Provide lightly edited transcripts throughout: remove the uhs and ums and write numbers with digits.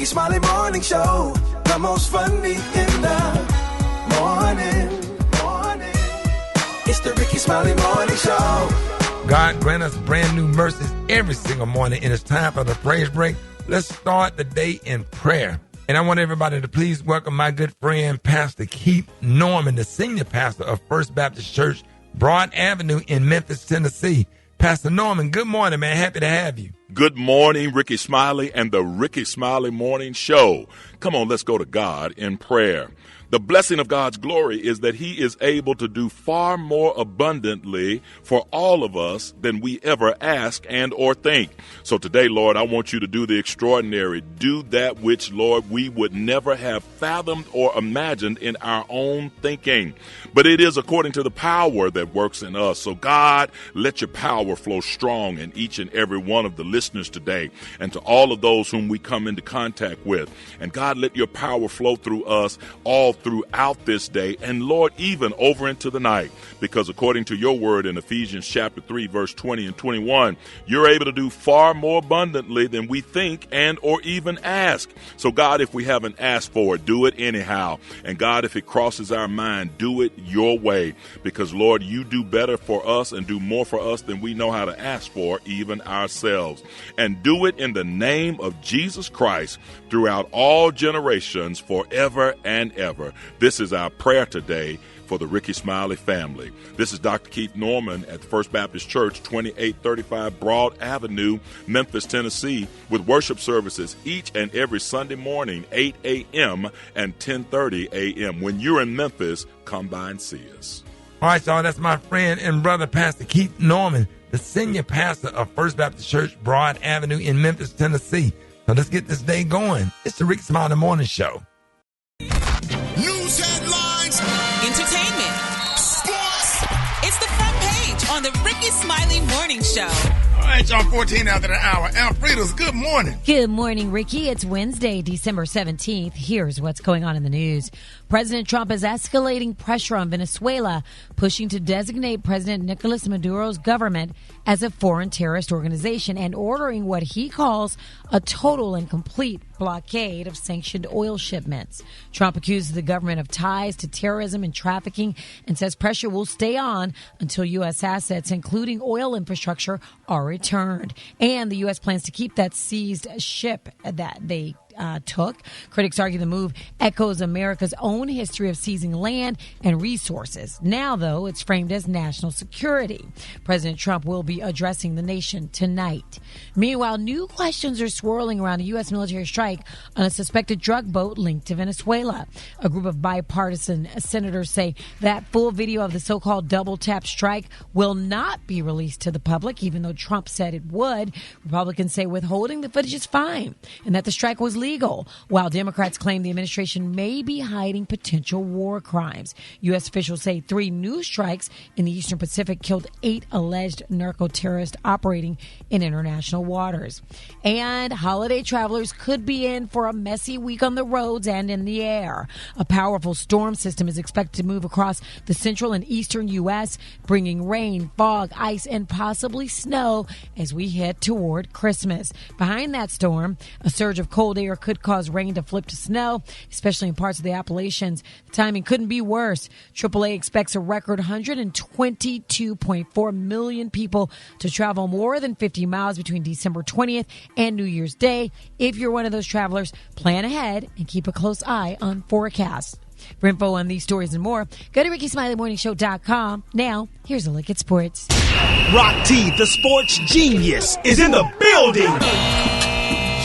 Rickey Smiley Morning Show. The most funny in the morning. It's the Rickey Smiley Morning Show. God grant us brand new mercies every single morning, and it's time for the praise break. Let's start the day in prayer. And I want everybody to please welcome my good friend, Pastor Keith Norman, the senior pastor of First Baptist Church, Broad Avenue in Memphis, Tennessee. Pastor Norman, good morning, man. Happy to have you. Good morning, Rickey Smiley and the Rickey Smiley Morning Show. Come on, let's go to God in prayer. The blessing of God's glory is that he is able to do far more abundantly for all of us than we ever ask and or think. So today, Lord, I want you to do the extraordinary. Do that which, Lord, we would never have fathomed or imagined in our own thinking. But it is according to the power that works in us. So God, let your power flow strong in each and every one of the listeners today and to all of those whom we come into contact with. And God, let your power flow through us all throughout this day, and Lord, even over into the night, because according to your word in Ephesians chapter 3, verse 20 and 21, you're able to do far more abundantly than we think and or even ask. So God, if we haven't asked for it, do it anyhow. And God, if it crosses our mind, do it your way, because Lord, you do better for us and do more for us than we know how to ask for even ourselves. And do it in the name of Jesus Christ throughout all generations, forever and ever. This is our prayer today for the Rickey Smiley family. This is Dr. Keith Norman at the First Baptist Church, 2835 Broad Avenue, Memphis, Tennessee, with worship services each and every Sunday morning, 8 a.m. and 10:30 a.m. When you're in Memphis, come by and see us. All right, y'all, that's my friend and brother, Pastor Keith Norman, the senior pastor of First Baptist Church, Broad Avenue in Memphis, Tennessee. So let's get this day going. It's the Rickey Smiley Morning Show. News headlines, entertainment, sports. It's the front page on the Rickey Smiley Morning Show. All right, y'all, 14 after the hour. Alfreda's, good morning. Good morning, Ricky. It's Wednesday, December 17th. Here's what's going on in the news. President Trump is escalating pressure on Venezuela, pushing to designate President Nicolas Maduro's government as a foreign terrorist organization and ordering what he calls a total and complete blockade of sanctioned oil shipments. Trump accuses the government of ties to terrorism and trafficking and says pressure will stay on until U.S. assets, including oil infrastructure, are returned. And the U.S. plans to keep that seized ship that they took. Critics argue the move echoes America's own history of seizing land and resources. Now, though, it's framed as national security. President Trump will be addressing the nation tonight. Meanwhile, new questions are swirling around a U.S. military strike on a suspected drug boat linked to Venezuela. A group of bipartisan senators say that full video of the so-called double tap strike will not be released to the public, even though Trump said it would. Republicans say withholding the footage is fine and that the strike was legal, while Democrats claim the administration may be hiding potential war crimes. U.S. officials say 3 new strikes in the Eastern Pacific killed 8 alleged narco-terrorists operating in international waters. And holiday travelers could be in for a messy week on the roads and in the air. A powerful storm system is expected to move across the central and eastern U.S., bringing rain, fog, ice, and possibly snow as we head toward Christmas. Behind that storm, a surge of cold air could cause rain to flip to snow, especially in parts of the Appalachians. The timing couldn't be worse. AAA expects a record 122.4 million people to travel more than 50 miles between December 20th and New Year's Day. If you're one of those travelers, plan ahead and keep a close eye on forecasts. For info on these stories and more, go to RickeySmileyMorningShow.com. Now, here's a look at sports. Rock T, the sports genius, is in the building.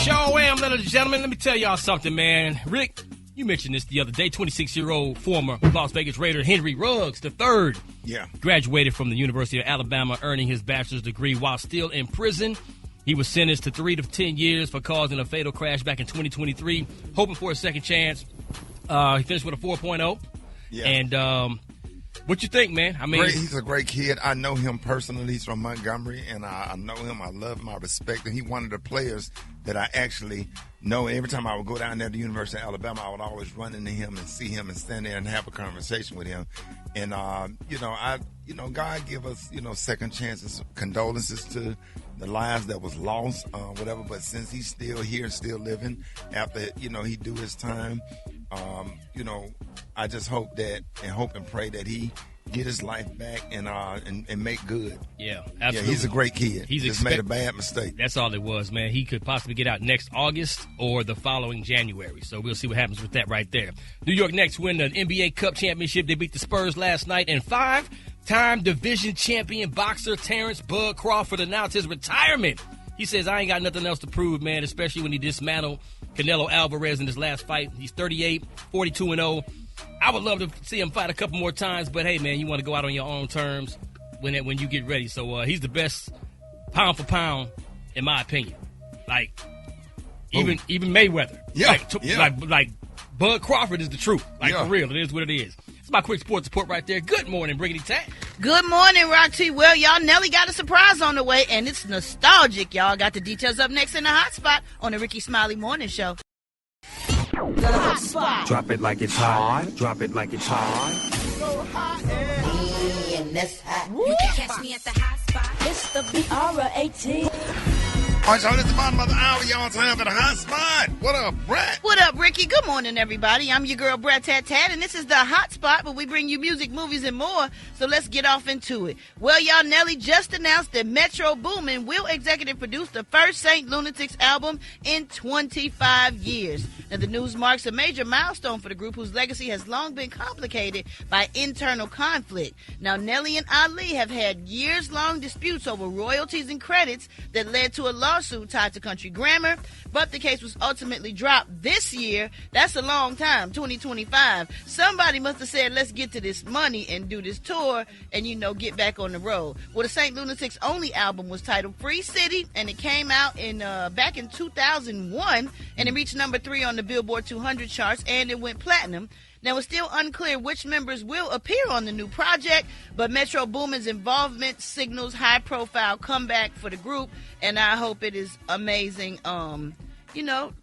Sure am, ladies and gentlemen. Let me tell y'all something, man. Rick, you mentioned this the other day. 26-year-old former Las Vegas Raider Henry Ruggs III graduated from the University of Alabama, earning his bachelor's degree while still in prison. He was sentenced to 3 to 10 years for causing a fatal crash back in 2023, hoping for a second chance. He finished with a 4.0. Yeah. And what you think, man? I mean, He's a great kid. I know him personally. He's from Montgomery, and I know him. I love him. I respect him. He's one of the players that I actually know. Every time I would go down there to the University of Alabama, I would always run into him and see him and stand there and have a conversation with him. And God give us, second chances. Condolences to the lives that was lost, whatever. But since he's still here, still living, after he do his time, I just hope and pray that he get his life back and make good. Yeah, absolutely. Yeah, he's a great kid. He just made a bad mistake. That's all it was, man. He could possibly get out next August or the following January. So we'll see what happens with that right there. New York Knicks win the NBA Cup championship. They beat the Spurs last night. And 5-time division champion boxer Terrence Bud Crawford announced his retirement. He says, I ain't got nothing else to prove, man, especially when he dismantled Canelo Alvarez in his last fight. He's 38, 42-0. I would love to see him fight a couple more times, but hey, man, you want to go out on your own terms when you get ready. So he's the best pound for pound, in my opinion. Like even Mayweather. Yeah, like Bud Crawford is the truth. For real, it is what it is. It's my quick sports report right there. Good morning, Briggity Tat. Good morning, Roxy. Well, y'all, Nelly got a surprise on the way, and it's nostalgic, y'all. Got the details up next in the hot spot on the Rickey Smiley Morning Show. The hot spot. Drop it like it's hot. Drop it like it's hot. So hot and that's hot. You can catch me at the hot spot. It's the BR18. All right, y'all, it's the bottom of the hour. Y'all time for the hot spot. What up, Brat? What up, Ricky? Good morning, everybody. I'm your girl, Brat Tat Tat, and this is the hot spot where we bring you music, movies, and more. So let's get off into it. Well, y'all, Nelly just announced that Metro Boomin will executive produce the first Saint Lunatics album in 25 years. Now, the news marks a major milestone for the group, whose legacy has long been complicated by internal conflict. Now, Nelly and Ali have had years-long disputes over royalties and credits that led to a lawsuit tied to country grammar, but the case was ultimately dropped this year. That's a long time, 2025. Somebody must have said, let's get to this money and do this tour and, get back on the road. Well, the St. Lunatics' only album was titled Free City, and it came out back in 2001, and it reached number 3 on the Billboard 200 charts, and it went platinum. Now, it's still unclear which members will appear on the new project, but Metro Boomin's involvement signals high-profile comeback for the group, and I hope it is amazing.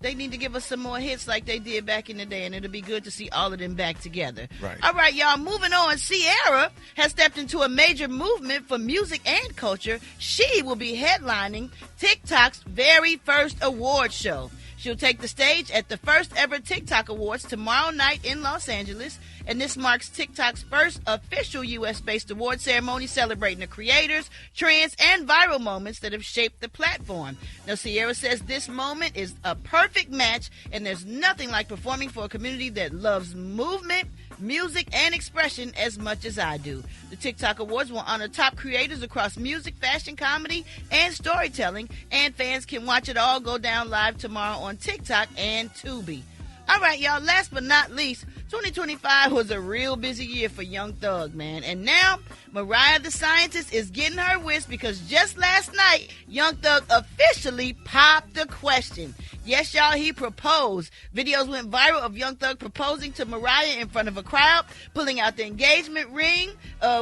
They need to give us some more hits like they did back in the day, and it'll be good to see all of them back together. Right. All right, y'all, moving on. Ciara has stepped into a major movement for music and culture. She will be headlining TikTok's very first award show. She'll take the stage at the first ever TikTok Awards tomorrow night in Los Angeles, and this marks TikTok's first official U.S.-based award ceremony celebrating the creators, trends, and viral moments that have shaped the platform. Now, Ciara says this moment is a perfect match, and there's nothing like performing for a community that loves movement, music, and expression as much as I do. The TikTok Awards will honor top creators across music, fashion, comedy, and storytelling, and fans can watch it all go down live tomorrow on TikTok and Tubi. All right, y'all, last but not least, 2025 was a real busy year for Young Thug, man. And now, Mariah the Scientist is getting her wish because just last night, Young Thug officially popped the question. Yes, y'all, he proposed. Videos went viral of Young Thug proposing to Mariah in front of a crowd, pulling out the engagement ring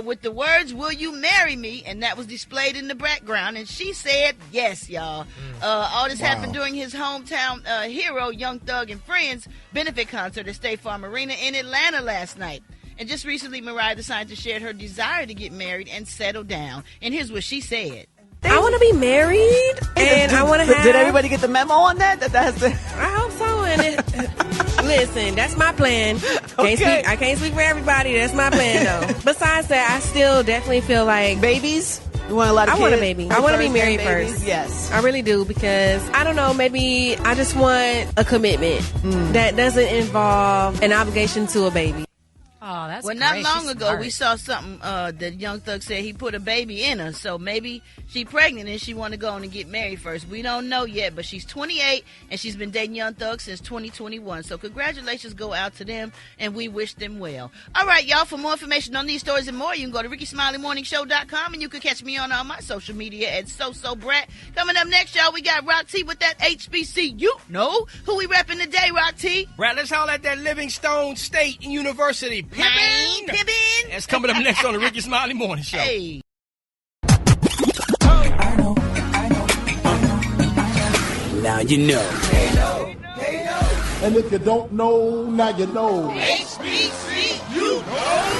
with the words, "Will you marry me?" And that was displayed in the background. And she said yes, y'all. All this happened during his hometown hero, Young Thug and Friends, benefit concert at State Farm Arena in Atlanta last night. And just recently, Mariah the Scientist shared her desire to get married and settle down. And here's what she said. I want to be married, and I want to have... Did everybody get the memo on that? I hope so. And listen, that's my plan. Okay. I can't speak for everybody. That's my plan, though. Besides that, I still definitely feel like... Babies? You want a lot of kids? I want a baby. I want to be married first. Yes. I really do, because, I don't know, maybe I just want a commitment that doesn't involve an obligation to a baby. Oh, that's well, great. not long She's ago, smart. we saw something that Young Thug said he put a baby in her. So maybe she pregnant and she want to go on and get married first. We don't know yet, but she's 28 and she's been dating Young Thug since 2021. So congratulations go out to them, and we wish them well. All right, y'all, for more information on these stories and more, you can go to RickySmileyMorningShow.com, and you can catch me on all my social media at Brat. Coming up next, y'all, we got Rock T with that HBCU. No? Who we repping today, Rock T? Brad, let's holler at that Livingstone State University. Pimpin'. That's coming up next on the Rickey Smiley Morning Show. Hey. Now you know. And if you don't know, now you know. HBCU.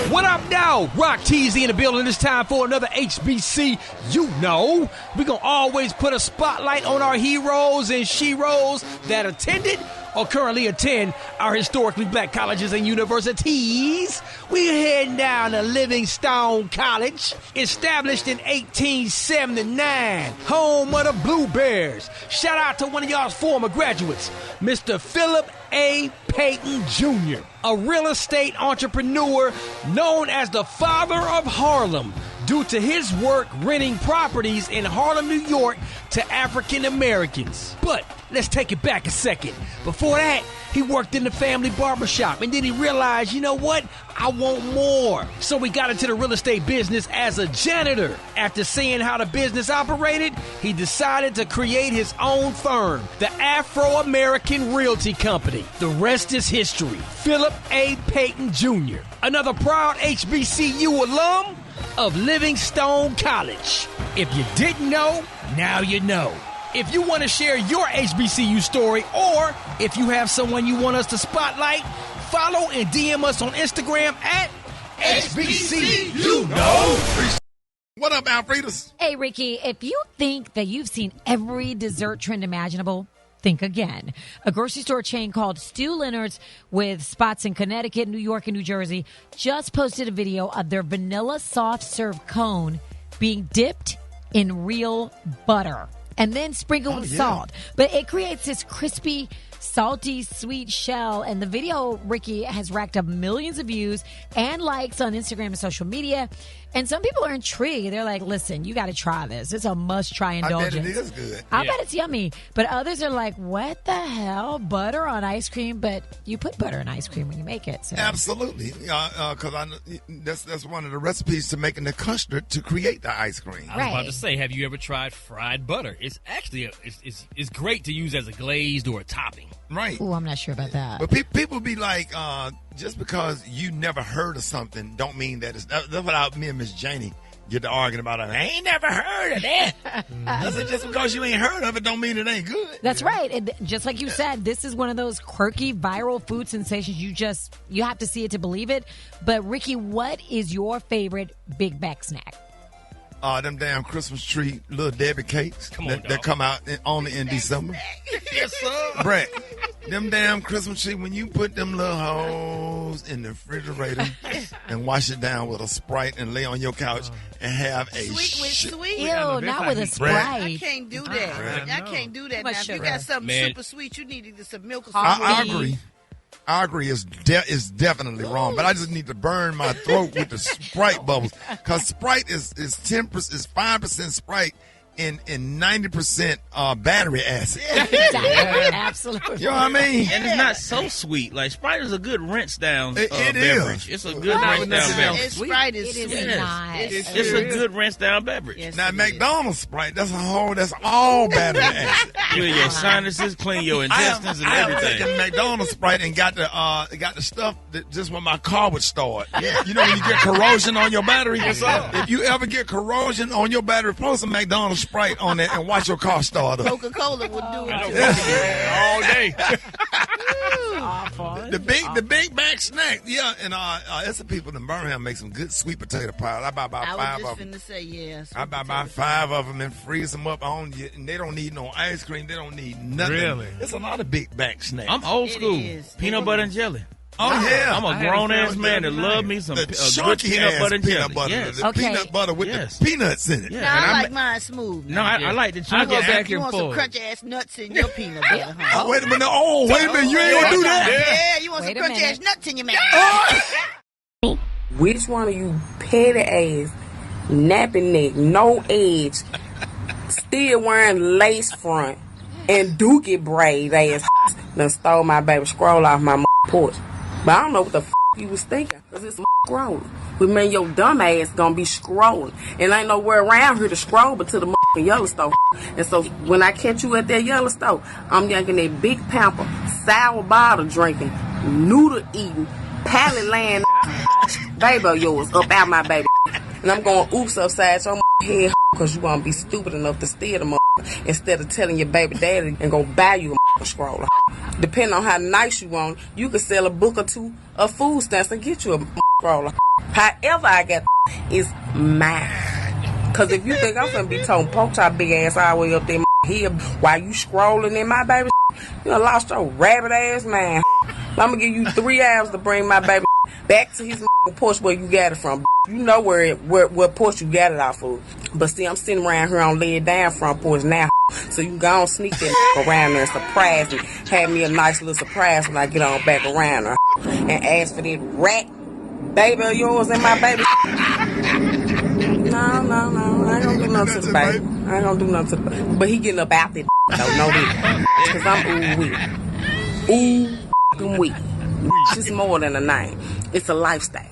What up, now? Rock Teasy in the building. It's time for another HBC. You know, we're going to always put a spotlight on our heroes and sheroes that attended or currently attend our historically black colleges and universities. We're heading down to Livingstone College, established in 1879, home of the Blue Bears. Shout out to one of y'all's former graduates, Mr. Philip A. Payton Jr., a real estate entrepreneur known as the father of Harlem due to his work renting properties in Harlem, New York to African Americans. But let's take it back a second. Before that, he worked in the family barbershop, and then he realized, you know what? I want more. So he got into the real estate business as a janitor. After seeing how the business operated, he decided to create his own firm, the Afro-American Realty Company. The rest is history. Philip A. Payton Jr., another proud HBCU alum of Livingstone College. If you didn't know, now you know. If you want to share your HBCU story, or if you have someone you want us to spotlight, follow and DM us on Instagram at HBCU Know. What up, Alfredas? Hey, Ricky, if you think that you've seen every dessert trend imaginable, think again. A grocery store chain called Stu Leonard's, with spots in Connecticut, New York, and New Jersey, just posted a video of their vanilla soft serve cone being dipped in real butter and then sprinkled with salt. But it creates this crispy, salty, sweet shell. And the video, Ricky, has racked up millions of views and likes on Instagram and social media. And some people are intrigued. They're like, listen, you got to try this. It's a must-try indulgence. I bet it is good. I bet it's yummy. But others are like, what the hell? Butter on ice cream? But you put butter in ice cream when you make it. So. Absolutely. Because that's one of the recipes to making the custard to create the ice cream. I was about to say, have you ever tried fried butter? It's actually it's great to use as a glazed or a topping. Right. Oh, I'm not sure about that. But people be like, just because you never heard of something don't mean that it's... That's what me and Miss Janie get to arguing about. I ain't never heard of that. I said, just because you ain't heard of it don't mean it ain't good. That's right. And just like you said, this is one of those quirky viral food sensations. You have to see it to believe it. But Ricky, what is your favorite Big Back snack? Them damn Christmas tree Little Debbie cakes that come out only in December. Yes, sir. Brett, them damn Christmas tree, when you put them little hoes in the refrigerator and wash it down with a Sprite and lay on your couch and have a sweet. Ew, not with a Sprite. I can't do that. I can't do that. Now, if you got something super sweet, you need either some milk or some I agree. I agree. It's definitely wrong, but I just need to burn my throat with the Sprite bubbles, because Sprite is 5% Sprite and 90% battery acid. Absolutely. You know what I mean? And it's not so sweet. Like, Sprite is a good rinse down beverage. It's a good rinse down beverage. Sprite is sweet. It's a good rinse down beverage. Yes, now, McDonald's Sprite, that's all battery acid. Clean your sinuses, clean your intestines, and everything. I taken McDonald's Sprite and got the stuff that just when my car would start. Yeah. You know when you get corrosion on your battery? Yes, sir. If you ever get corrosion on your battery, pour some McDonald's Sprite on it and watch your car start up. Coca-Cola would do it all day. The big back snack, yeah, and it's the people in Birmingham make some good sweet potato pies. I buy about 5 of them. I buy about 5 of them and freeze them up. And they don't need no ice cream. They don't need nothing. Really? It's a lot of big back snacks. I'm old school. Peanut butter and jelly. Oh, yeah. I'm a grown-ass man that love me some good peanut butter and jelly. Yes. The peanut butter with the peanuts in it. Yeah. Now, I like mine smooth. No, I like the chunky. I go back and forth. You want some crunchy-ass nuts in your peanut butter, huh? Wait a minute. Wait a minute. You ain't going to do that? Yeah, you want some crunchy-ass nuts in your mouth. Which one of you petty ass, napping neck, no edge, still wearing lace front, and dookie braid ass done stole my baby scroll off my porch? But I don't know what the you was thinking, because it's scrolling. But man, your dumb ass gonna be scrolling. And ain't nowhere around here to scroll but to the Yellowstone. And so when I catch you at that Yellowstone, I'm yanking that big pamper, sour bottle drinking, noodle eating, pallet laying baby of yours up out my baby. And I'm going oops upside your head, because you won't be stupid enough to steal the instead of telling your baby daddy and go buy you a scroller. Depending on how nice you want, you could sell a book or two of food stamps and get you a scroller. However I get is mine. Because if you think I'm finna be toting poke chop big ass all the way up there here while you scrolling in my baby, you done lost your rabbit ass man. I'm gonna give you 3 hours to bring my baby back to his porch where you got it from. You know what porch you got it off of. But see, I'm sitting around here on lay it down front porch now. So you go on sneak that around there and surprise me. Have me a nice little surprise when I get on back around her. And ask for that rat baby of yours and my baby. No. I ain't gonna do nothing to the baby. I ain't gonna do nothing to the baby. But he getting up out there. Don't know that. Because I'm ooh-wee. It's more than a name. It's a lifestyle.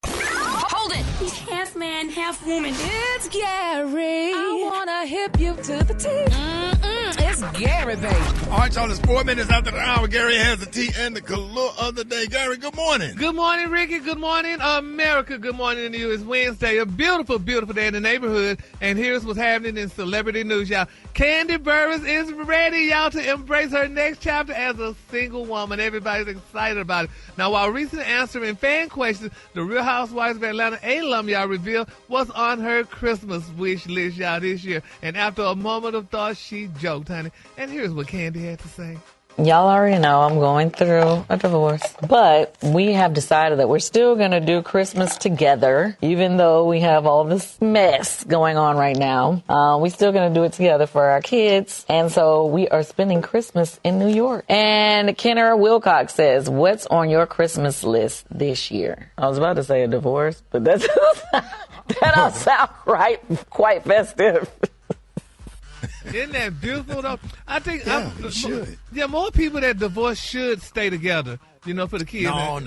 Hold it. He's half man, half woman. It's Gary. I wanna hip you to the T. It's Gary, baby. All right, y'all, it's 4 minutes after the hour. Gary has the tea and the color of the day. Gary, good morning. Good morning, Ricky. Good morning, America. Good morning to you. It's Wednesday, a beautiful, beautiful day in the neighborhood. And here's what's happening in celebrity news, y'all. Candy Burris is ready, y'all, to embrace her next chapter as a single woman. Everybody's excited about it. Now, while recently answering fan questions, the Real Housewives of Atlanta alum, y'all, revealed what's on her Christmas wish list, y'all, this year. And after a moment of thought, she joked, honey. And here's what Candy had to say. Y'all already know I'm going through a divorce, but we have decided that we're still going to do Christmas together, even though we have all this mess going on right now. We're still going to do it together for our kids, and so we are spending Christmas in New York. And Kenner Wilcox says, what's on your Christmas list this year? I was about to say a divorce, but that don't sound quite festive. Isn't that beautiful, though? I think should. Yeah, more people that divorce should stay together, for the kids. No.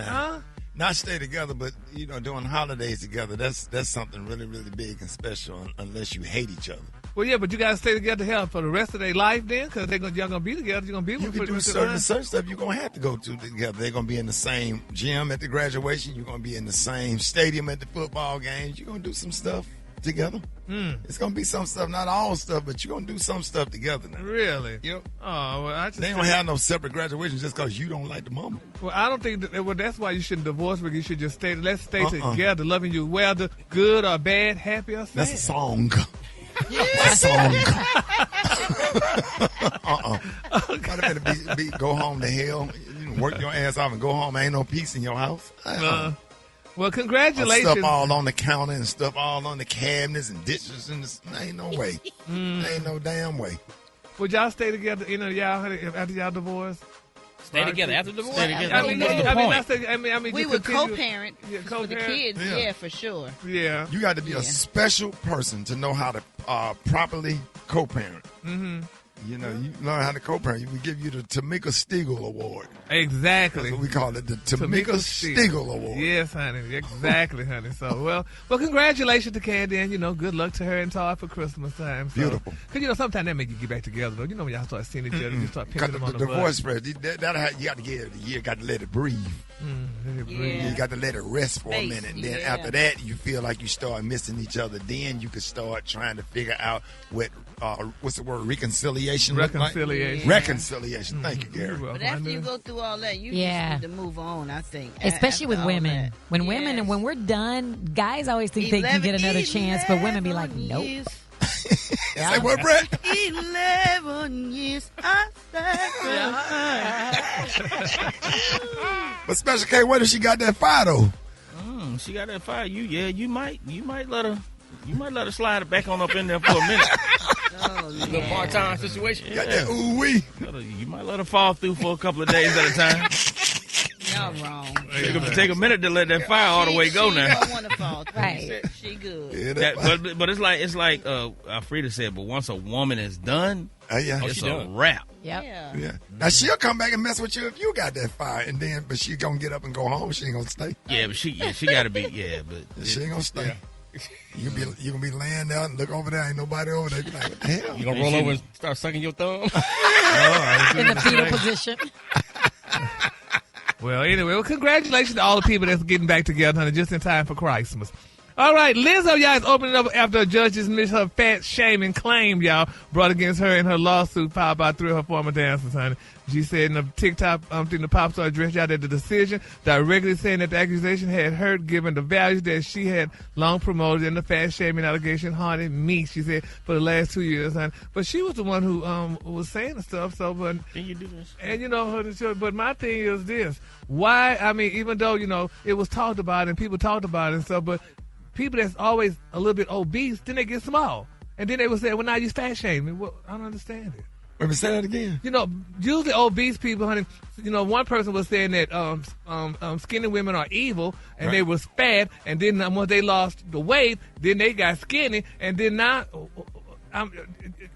Not stay together, but, doing holidays together, that's something really, really big and special unless you hate each other. Well, yeah, but you got to stay together for the rest of their life then, because y'all going to be together. You're going to be with You can do certain stuff you're going to have to go to together. They're going to be in the same gym at the graduation. You're going to be in the same stadium at the football games. You're going to do some stuff together. It's going to be some stuff, not all stuff, but you're going to do some stuff together now. Really? Yep. Oh, well, they don't have no separate graduations just because you don't like the mama. Well, I don't think that's why you shouldn't divorce, because you should just stay. Let's stay together, loving you, whether good or bad, happy or sad. That's a song. Yeah. Song. Go home to hell. You work your ass off and go home. Ain't no peace in your house. Well, congratulations. Stuff all on the counter and stuff all on the cabinets and dishes. Ain't no way. Ain't no damn way. Would y'all stay together, y'all, after y'all divorce? Stay together after divorce? Stay together. We would co-parent for the kids, for sure. Yeah. You got to be a special person to know how to properly co-parent. Mm-hmm. You learn how to co-parent. We give you the Tamika Stegall Award. Exactly. That's what we call it, the Tamika Stegall Award. Yes, honey. Exactly, honey. So, well, congratulations to Candy, and, good luck to her and Todd for Christmas time. So, beautiful. Because, sometimes that make you get back together, though. When y'all start seeing each other, you start pinching them on the divorce spread. You got to give it a year. Got to let it breathe. You got to let it rest for a minute. And then after that, you feel like you start missing each other. Then you can start trying to figure out what's the word? Reconciliation. Reconciliation. Reconciliation. Thank you, Gary. But after you go through all that, you just need to move on, I think. Especially with women. When we're done, guys always think they can get another chance, but women be like, nope. Say what, Brent? 11 years I But Special K, where does she got that fire though? She got that fire. You might let her slide it back on up in there for a minute. A little part-time situation. Got that ooh-wee. You might let her fall through for a couple of days at a time. Y'all wrong. Take a minute to let that fire all the way go now. She don't want to fall through. Right. She good. But it's like Alfreda said, but once a woman is done, it's a wrap. Yep. Yeah. Now she'll come back and mess with you if you got that fire, but she gonna get up and go home. She ain't gonna stay. Yeah, but she gotta be. Yeah, but she ain't gonna stay. Yeah. You gonna be laying there and look over there. Ain't nobody over there. Be like, what the hell? You gonna roll over and start sucking your thumb? In the fetal position. Well, anyway, congratulations to all the people that's getting back together, honey, just in time for Christmas. All right, Lizzo, y'all, is opening up after a judge dismissed her fat shaming claim, y'all, brought against her in her lawsuit filed by 3 of her former dancers, honey. She said in a TikTok thing, the pop star addressed out that the decision directly saying that the accusation had hurt given the values that she had long promoted, and the fat shaming allegation haunted me, she said, for the last 2 years, honey. But she was the one who was saying the stuff, so, but... Can you do this? And, but my thing is this. Why, even though, it was talked about and people talked about it and stuff, but people that's always a little bit obese, then they get small. And then they would say, well, now you fat shaming. Well, I don't understand it. Let me say that again. Usually obese people, honey, one person was saying that skinny women are evil and they was fat, and then once they lost the weight, then they got skinny, and then now...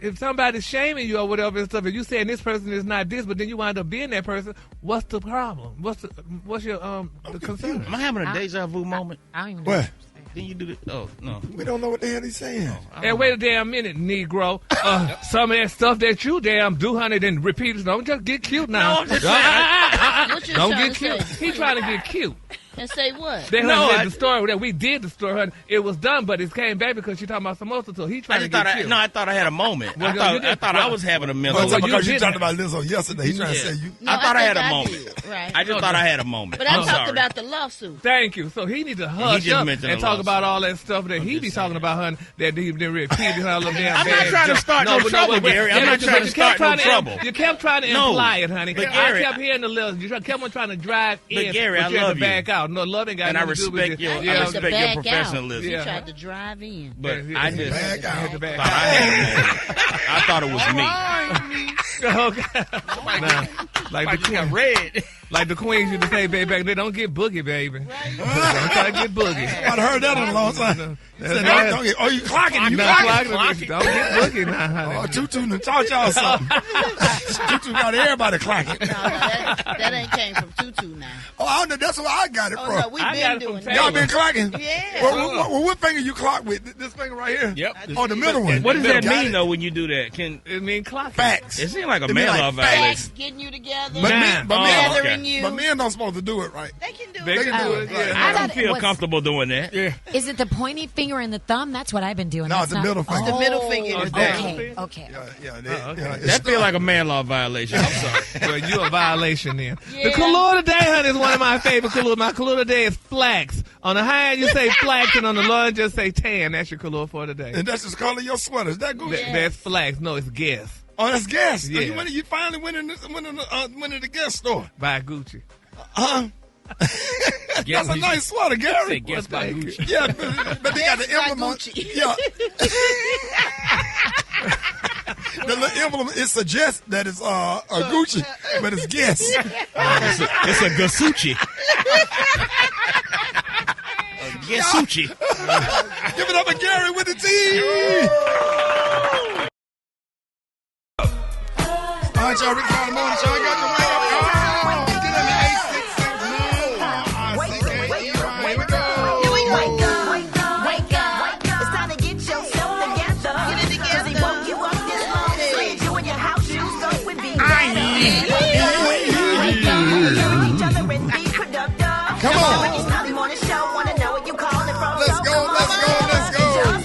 if somebody's shaming you or whatever and stuff, if you saying this person is not this, but then you wind up being that person, what's the problem? What's your the concern? Am I having a deja vu moment? I don't even know. What? Didn't you do this? Oh, no. We don't know what the hell he's saying. And wait a damn minute, Negro. Some of that stuff that you damn do, honey, then repeat it. Don't just get cute now. No, I'm just saying. What you Don't trying get to cute. say? He trying to get cute. And say what? The story that we did the story, honey, it was done, but it came back because she talking about some other. So he trying to get cute. I thought I had a moment. Well, I thought I was having a mental. Well, because you talked about Lizzo yesterday. He's trying to say you. I thought I had a think moment. Right. I just thought I had a moment. But I talked about the lawsuit. Thank you. So he need to hush up and talk about all that stuff that he be talking about, honey, that he didn't repeat her little damn I'm not trying to start no trouble, Gary. I'm not trying to start no trouble. You kept trying to imply it, honey. But I kept hearing the little. You kept on trying to drive in. But Gary, I you had love to you. back out. No, love ain't got and I nothing to do with respect it. your professionalism. He tried to drive in. But I just back out. thought I had a moment. I thought it was me. Like the queen, red. Like the queens used to say, baby, they don't get boogie, baby. Right. Don't try to get boogie. I've heard that in a long time. Don't get, you clocking. You clocking. Don't get boogie now, honey. Oh, Tutu taught y'all something. Tutu got everybody clocking. No, that ain't came from Tutu now. Oh, I don't know. That's where I got it from. No, we've been doing it. Y'all been clocking? Yeah. Well, what finger you clock with? This finger right here? Yep. Oh, the middle one. What does that mean, though, when you do that? It mean clocking. Facts. It seems like a mail law violation. Facts, getting you together. But men don't supposed to do it right. They can do it. They can do it. Yeah. I don't feel comfortable doing that. Yeah. Is it the pointy finger and the thumb? That's what I've been doing. No, it's the middle finger. The middle finger. Okay. That feel like a man law violation. I'm sorry. Well, you a violation then. Yeah. The color today, honey, is one of my favorite colors. My color today is flax. On the high end, you say flax, and on the low end, just say tan. That's your color for today. And that's just color of your sweater. Is that good? That's flax. No, it's Guess. Oh, that's Guess. Yeah. You finally went in the Guess store. Buy Gucci. That's a nice sweater, Gary. Say Guess by Gucci. Yeah, but they got the emblem on. Yeah. The little emblem, it suggests that it's a Gucci, but it's Guess. It's a Gasucci. Gasucci. Give it up to Gary with the T. All right, y'all, Rick Smiley Morning Show. I got the wake up call. Get in the 866. Here we go. Wake up. It's time to get yourself together. Get it together. He woke you up this morning. So you in your house shoes go with me. Wake up. Hear each other and be productive. Come on. Rickey Smiley Morning Show. Wanna know where you calling from? Let's go.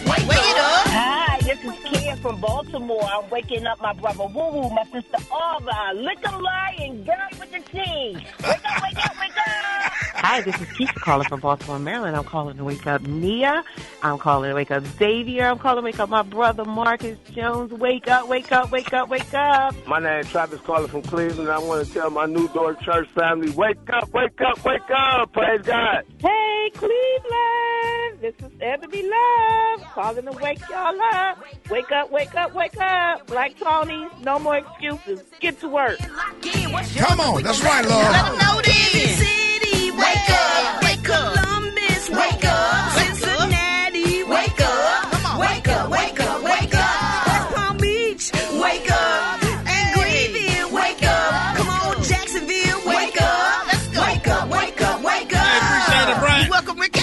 Wake it up. Hi, this is Kim from Baltimore. I'm waking up my brother Woo Woo, my sister Ava, Lick 'em Lion, Girl with the T. Wake up, wake up, wake up. Hi, this is Keisha calling from Baltimore, Maryland. I'm calling to wake up Nia. I'm calling to wake up Xavier. I'm calling to wake up my brother Marcus Jones. Wake up, wake up, wake up, wake up. My name is Travis calling from Cleveland. I want to tell my New Door Church family, wake up, wake up, wake up. Praise God. Hey, Cleveland. This is Ebony Love calling to wake y'all up. Wake up, wake up, wake up. Black Tony, no more excuses. Get to work. Come on, that's right, love. Let them know then. City, wake up. Wake up. Columbus, wake up. Cincinnati, wake up. Come on. Wake up, wake up, wake up. West Palm Beach, wake up. And Greenville, wake up. Come on, Jacksonville, wake up. Let's go. Wake up, wake up, wake up. Appreciate it, Brent. Welcome, Ricky.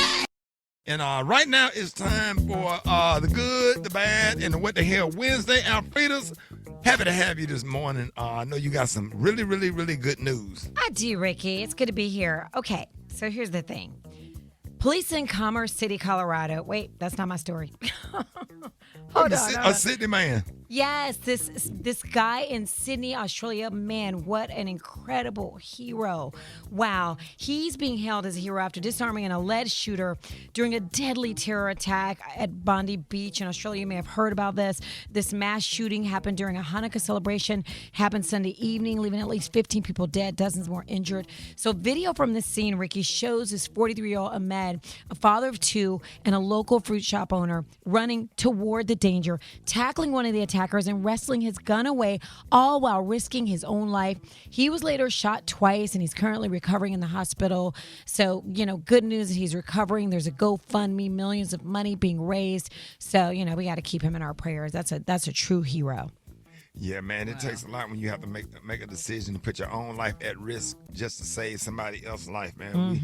And right now it's time for the good, the bad, and the what the hell Wednesday. Alfreda's happy to have you this morning. I know you got some really, really, really good news. I do, Ricky. It's good to be here. Okay, so here's the thing. Police in Commerce City, Colorado. Wait, that's not my story. A Sydney man. Yes, this guy in Sydney, Australia, man, what an incredible hero. Wow. He's being hailed as a hero after disarming an alleged shooter during a deadly terror attack at Bondi Beach in Australia. You may have heard about this. This mass shooting happened during a Hanukkah celebration, happened Sunday evening, leaving at least 15 people dead, dozens more injured. So video from this scene, Ricky, shows this 43-year-old Ahmed, a father of two and a local fruit shop owner, running toward the danger, tackling one of the attackers and wrestling his gun away, all while risking his own life. He was later shot twice, and he's currently recovering in the hospital. So, good news that he's recovering. There's a GoFundMe, millions of money being raised. So, we got to keep him in our prayers. That's a true hero. Yeah, man, it takes a lot when you have to make a decision to put your own life at risk just to save somebody else's life, man. We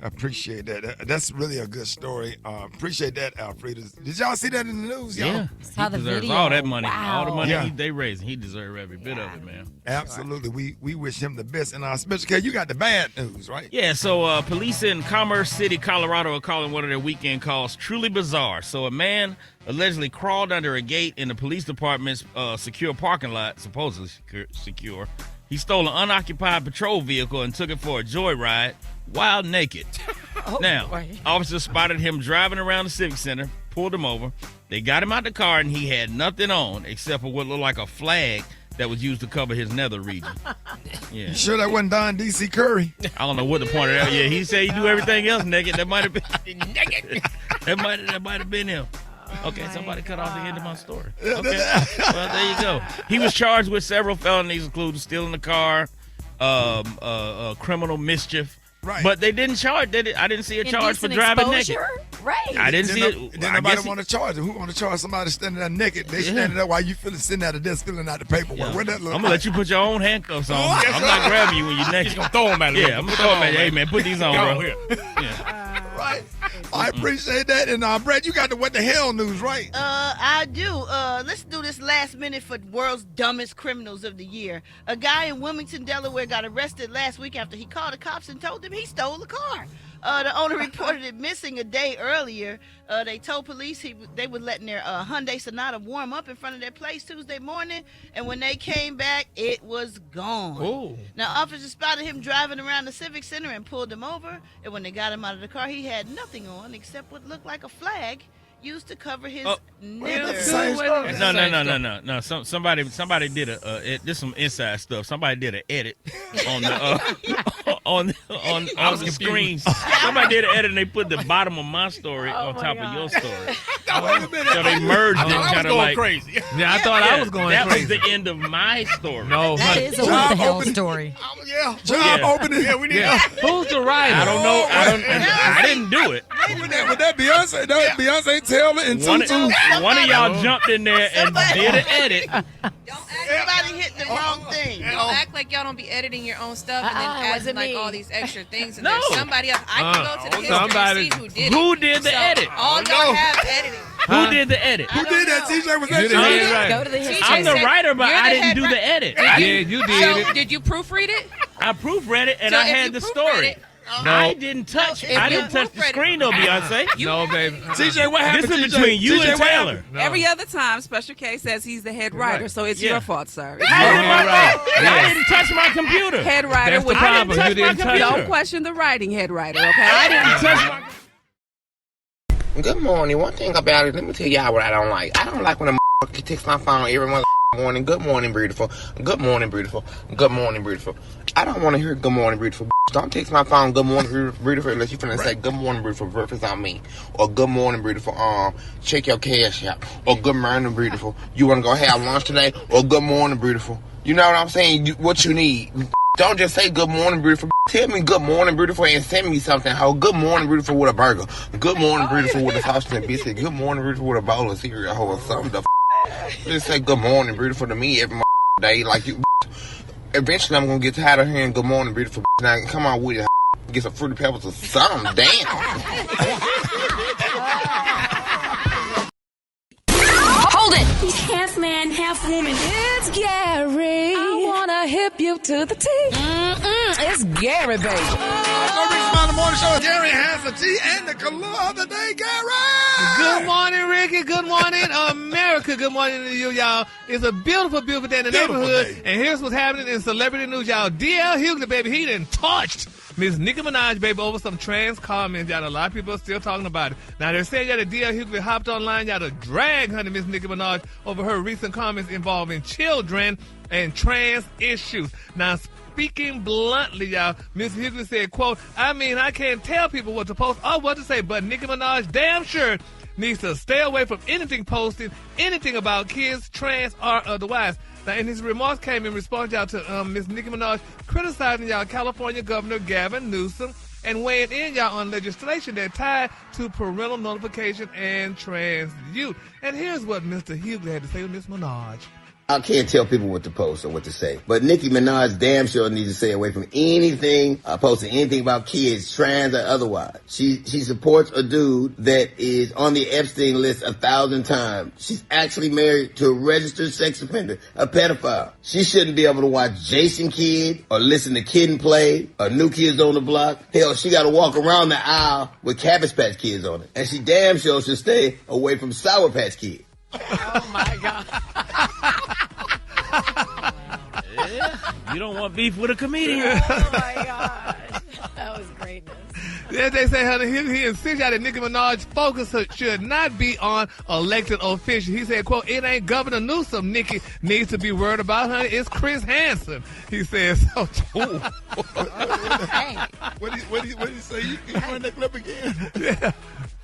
appreciate that. That's really a good story. Appreciate that, Alfreda. Did y'all see that in the news, y'all? Yeah, he deserves all that money. Wow. All the money they raising, he deserves every bit of it, man. Absolutely. We wish him the best. And Special K, you got the bad news, right? Yeah, so police in Commerce City, Colorado are calling one of their weekend calls truly bizarre. So a man allegedly crawled under a gate in the police department's secure parking lot, supposedly secure. He stole an unoccupied patrol vehicle and took it for a joyride while naked. Officers spotted him driving around the Civic Center, pulled him over. They got him out the car, and he had nothing on except for what looked like a flag that was used to cover his nether region. Yeah. You sure that wasn't Don D.C. Curry? I don't know what the point of that. Yeah, he said he do everything else naked. That might have been naked. That might have been him. Okay, somebody cut off the end of my story. Okay, well, there you go. He was charged with several felonies, including stealing the car, criminal mischief. Right. But they didn't charge. I didn't see a charge for driving naked. Right. I didn't see it. Then nobody want to charge him. Who want to charge somebody standing there naked? They standing there while you sitting at the desk filling out the paperwork. Yeah. What that look I'm going to let you put your own handcuffs on. I'm not grabbing you when you're naked. You're going to throw them at me. Yeah, I'm going to throw them at you. Hey, man, put these on, bro. Right. I appreciate that. And Brett, you got the what the hell news, right? I do. Let's do this last minute for world's dumbest criminals of the year. A guy in Wilmington, Delaware got arrested last week after he called the cops and told them he stole a car. The owner reported it missing a day earlier. They told police they were letting their Hyundai Sonata warm up in front of their place Tuesday morning, and when they came back, it was gone. Ooh. Now, officers spotted him driving around the Civic Center and pulled him over, and when they got him out of the car, he had nothing on except what looked like a flag used to cover his nether. No. Somebody did this some inside stuff. Somebody did an edit on the on the screen. Somebody did an edit and they put the bottom of my story on top of your story. So they merged it, kind of like crazy. Yeah, I thought I was going that crazy. That was the end of my story. No, that is a what the hell story. Job opening. Yeah, we need Who's the writer? I don't know. I didn't do it. Would that Beyonce? That Beyonce Taylor and Tutu? One of y'all jumped in there and did an edit. Everybody hit the wrong thing. Don't act like y'all don't be editing your own stuff and then adding like all these extra things. And there's somebody else. I can go to the history and see who did it. Who did the edit? All y'all have editing. Who did the edit? Who did that? TJ, was that you? Go to the history. I'm the writer, but I didn't do the edit. Yeah, you did it. Did you proofread it? I proofread it, and I had the story. No. I didn't touch the screen, though, Beyonce. No, baby. TJ, what happened? This is between you and Taylor. No. Every other time, Special K says he's the head writer, so it's your fault, sir. I didn't touch my computer. Head writer. That's the problem. I didn't touch my computer. Don't question the writing, head writer, okay? I didn't touch my Good morning. One thing about it, let me tell y'all what I don't like. I don't like when a motherfucker takes my phone every morning. Good morning, beautiful. Good morning, beautiful. Good morning, beautiful. I don't want to hear good morning, beautiful. Don't text my phone good morning, beautiful, unless you're finna say good morning, beautiful, breakfast on me. Or good morning, beautiful, check your cash out. Or good morning, beautiful, you want to go have lunch today? Or good morning, beautiful. You know what I'm saying? What you need. Don't just say good morning, beautiful. Tell me good morning, beautiful, and send me something. Ho, good morning, beautiful, with a burger. Good morning, beautiful, with a sausage and biscuit. Good morning, beautiful, with a bowl of cereal. Ho, or something. Just say good morning, beautiful, to me every day. Like you. Eventually, I'm gonna get tired of hearing good morning, beautiful. Now, come on with it. Get some Fruity Pebbles or something. Damn. Hold it. He's half man, half woman. It's Gary. I wanna wanna hip you to the T. It's Gary, baby. Rickey Smiley Morning Show. Gary has a tea and the color of the day, Gary. Good morning, Ricky. Good morning, America. Good morning to you, y'all. It's a beautiful, beautiful day in the neighborhood. And here's what's happening in celebrity news, y'all. D.L. Hughley, baby, he done touched Miss Nicki Minaj, baby, over some trans comments, y'all. A lot of people are still talking about it. Now, they're saying, y'all, that D.L. Hughley hopped online, y'all, to drag honey Miss Nicki Minaj over her recent comments involving children and trans issues. Now, speaking bluntly, y'all, Miss Hughley said, quote, I mean, I can't tell people what to post or what to say, but Nicki Minaj damn sure needs to stay away from anything posting, anything about kids, trans, or otherwise. Now, and his remarks came in response, y'all, to Miss Nicki Minaj criticizing, y'all, California Governor Gavin Newsom and weighing in, y'all, on legislation that tied to parental notification and trans youth. And here's what Mr. Hughley had to say to Miss Minaj. I can't tell people what to post or what to say, but Nicki Minaj damn sure needs to stay away from anything, posting anything about kids, trans or otherwise. She supports a dude that is on the Epstein list 1,000 times. She's actually married to a registered sex offender, a pedophile. She shouldn't be able to watch Jason Kidd or listen to Kid and Play or New Kids on the Block. Hell, she got to walk around the aisle with Cabbage Patch Kids on it. And she damn sure should stay away from Sour Patch Kids. Oh, my God. Yeah, you don't want beef with a comedian. Oh, my gosh. That was greatness. Yeah, they say, honey, he insists that Nicki Minaj's focus should not be on elected officials. He said, quote, it ain't Governor Newsom Nicki needs to be worried about, honey. It's Chris Hansen. He says, so. What did he say? You run that clip again? Yeah.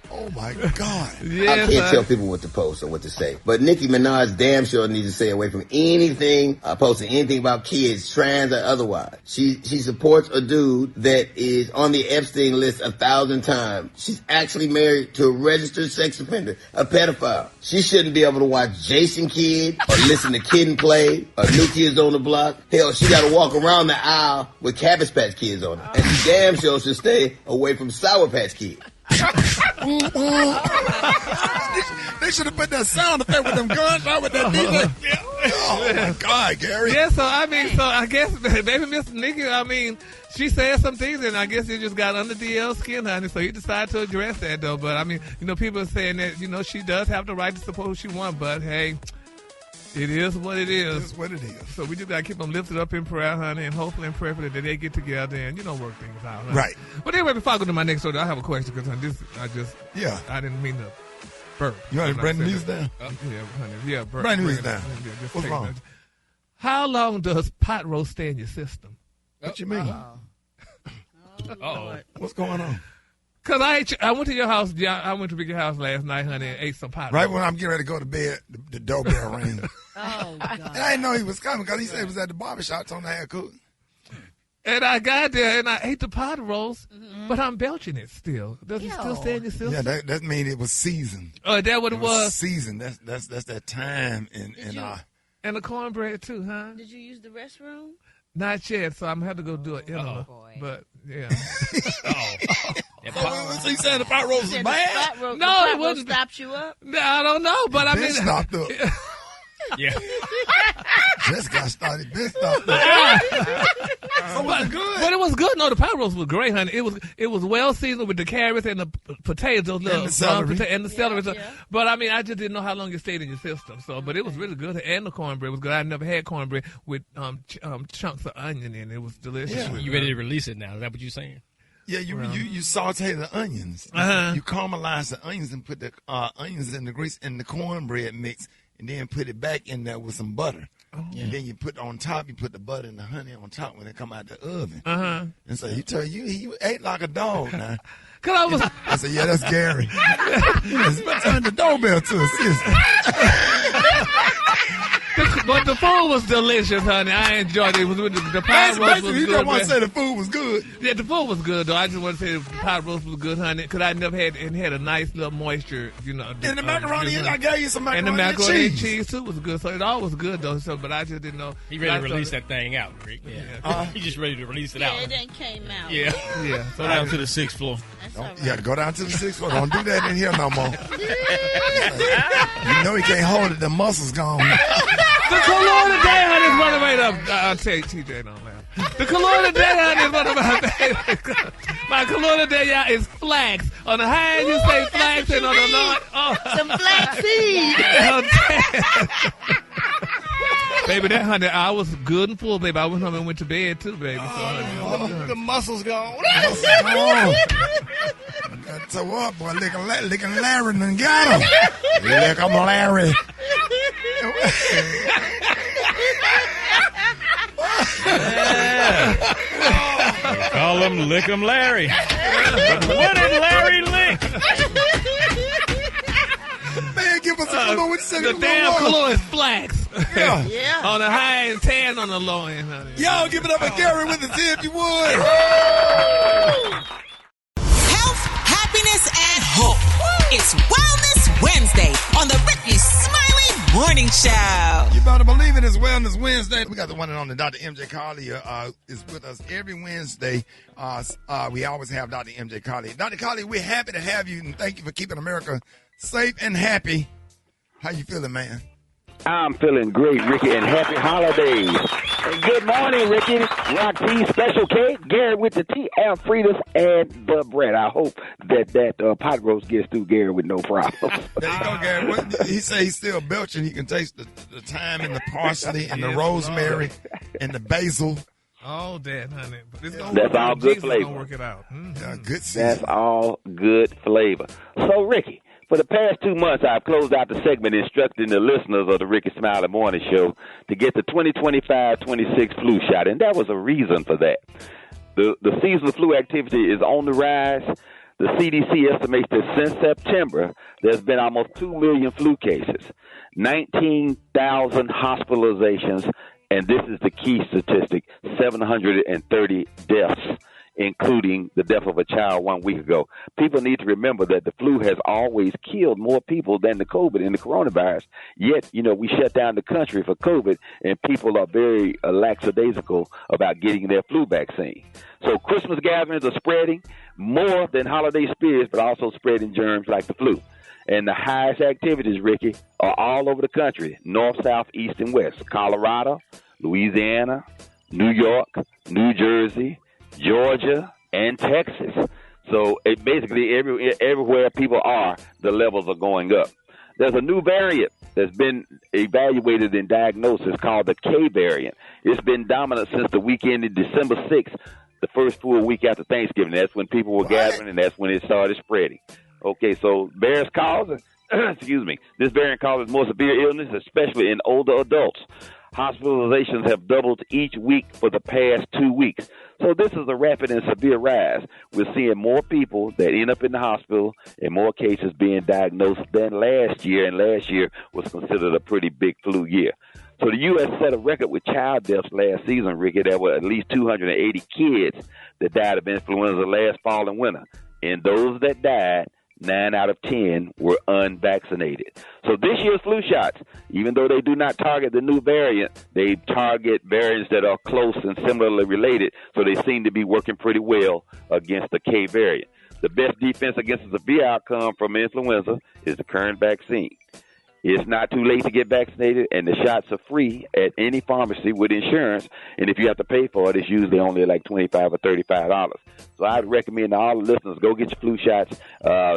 Oh, my God. Yes, I can't tell people what to post or what to say, but Nicki Minaj damn sure needs to stay away from anything, posting anything about kids, trans or otherwise. She supports a dude that is on the Epstein list 1,000 times. She's actually married to a registered sex offender, a pedophile. She shouldn't be able to watch Jason Kidd or listen to Kid and Play or New Kids on the Block. Hell, she got to walk around the aisle with Cabbage Patch Kids on it. And she damn sure should stay away from Sour Patch Kids. They should have put that sound effect with them guns out with that DJ. Oh my God, Gary. Yeah, so I guess baby Miss Nicki, she said some things and I guess it just got under DL's skin, honey. So he decided to address that though. But people are saying that, she does have the right to support who she wants, but hey, it is what it is. It's what it is. So we just got to keep them lifted up in prayer, honey, and hopefully and prayerfully that they get together and, work things out. Honey. Right. But anyway, before I go to my next story, I have a question because I didn't mean to burp. You want to bring the news down? Yeah, honey. Yeah, burp. Bring the news down. What's wrong? How long does pot roast stay in your system? What you mean? What's going on? Because I went to your house. I went to your house last night, honey, and ate some pot roast. Right when I'm getting ready to go to bed, the doorbell rang. Oh, God. And I didn't know he was coming because he said he was at the barbershop telling me I had cooked. And I got there and I ate the pot roast, but I'm belching it still. Does it still stay in your system? Yeah, that means it was seasoned. Oh, is that what it was? Seasoned. That's that time in and the cornbread too, huh? Did you use the restroom? Not yet, so I'm gonna have to go do it. But yeah. So you saying the pot roast is bad? No, it wasn't. Stopped you up? No, I don't know, but Ben stopped up. Yeah. Just got started. Ben stopped up. So was it good? But it was good. No, the pot roast was great, honey. It was well seasoned with the carrots and the potatoes, and the celery. And the celery. But I just didn't know how long it stayed in your system. So, but it was really good, and the cornbread was good. I never had cornbread with chunks of onion in it. It was delicious. Yeah. You ready to release it now? Is that what you're saying? Yeah, you saute the onions. You caramelize the onions and put the onions in the grease and the cornbread mix, and then put it back in there with some butter. And then you put on top, you put the butter and the honey on top when it come out the oven. And so he ate like a dog now. I said, yeah, that's Gary. Let's turn the doorbell to assist. But the food was delicious, honey. I enjoyed it. It was the pot roast was good. You don't want to say the food was good. Yeah, the food was good, though. I just want to say the pot roast was good, honey, because I never had a nice little moisture, And the macaroni, I gave you some macaroni and the macaroni and cheese, too, was good. So it all was good, though. So, but I just didn't know. He ready to release that thing out, Rick. Yeah. He just ready to release it out. Yeah, it done came out. Yeah. So go down to the 6th floor. Go down to the 6th floor. Don't do that in here no more. You know he can't hold it. The muscle's gone. The color of the day, honey, is running right I'll tell you, TJ, don't laugh. The color today, honey, is one of my favorites. My color today, y'all, is flax. On the high end, you say flax, and on the low, some flax seed. Baby, that 100 hours good and full, baby. I went home and went to bed, too, baby. The muscles gone. So what, boy? Licking Larry done got him. Lick 'em, Larry. Call him Lick 'em Larry. But what did Larry lick? Man, give us a clue. The damn color is flax. Yeah. On the high end, tan on the low end, honey. Y'all give it up for Gary with the tip, you would. Health, happiness, and hope. It's Wellness Wednesday on the Rickey Smiley Morning Show. You better believe it, it's Wellness Wednesday. We got the one and only Dr. MJ Collier is with us every Wednesday. We always have Dr. MJ Collier. Dr. Collier, we're happy to have you, and thank you for keeping America safe and happy. How you feeling, man? I'm feeling great, Ricky, and happy holidays. And good morning, Ricky. Rock T, Special K, Gary with the T, Alfredas, and the Brat. I hope that pot roast gets through Gary with no problem. There you go, Gary. He say he's still belching. He can taste the thyme and the parsley and the rosemary and the basil. All that, honey. But that's all good flavor. Gonna work it out. Yeah, good season. That's all good flavor. So, Ricky, for the past 2 months, I've closed out the segment instructing the listeners of the Rickey Smiley Morning Show to get the 2025-26 flu shot, and there was a reason for that. The seasonal flu activity is on the rise. The CDC estimates that since September, there's been almost 2 million flu cases, 19,000 hospitalizations, and this is the key statistic, 730 deaths, including the death of a child 1 week ago. People need to remember that the flu has always killed more people than the COVID and the coronavirus. Yet, we shut down the country for COVID, and people are very lackadaisical about getting their flu vaccine. So Christmas gatherings are spreading more than holiday spirits, but also spreading germs like the flu. And the highest activities, Ricky, are all over the country, north, south, east, and west. Colorado, Louisiana, New York, New Jersey, Georgia, and Texas. So basically everywhere people are, the levels are going up. There's a new variant that's been evaluated in diagnosis called the K variant. It's been dominant since the weekend of December 6th, the first full week after Thanksgiving. That's when people were gathering, and that's when it started spreading. Okay, so various causes, this variant causes more severe illness, especially in older adults. Hospitalizations have doubled each week for the past 2 weeks. So this is a rapid and severe rise. We're seeing more people that end up in the hospital and more cases being diagnosed than last year, and last year was considered a pretty big flu year. So the U.S. set a record with child deaths last season, Ricky. There were at least 280 kids that died of influenza last fall and winter. And those that died, 9 out of 10 were unvaccinated. So this year's flu shots, even though they do not target the new variant, they target variants that are close and similarly related, so they seem to be working pretty well against the K variant. The best defense against a severe outcome from influenza is the current vaccine. It's not too late to get vaccinated, and the shots are free at any pharmacy with insurance. And if you have to pay for it, it's usually only like $25 or $35. So I'd recommend to all the listeners, go get your flu shots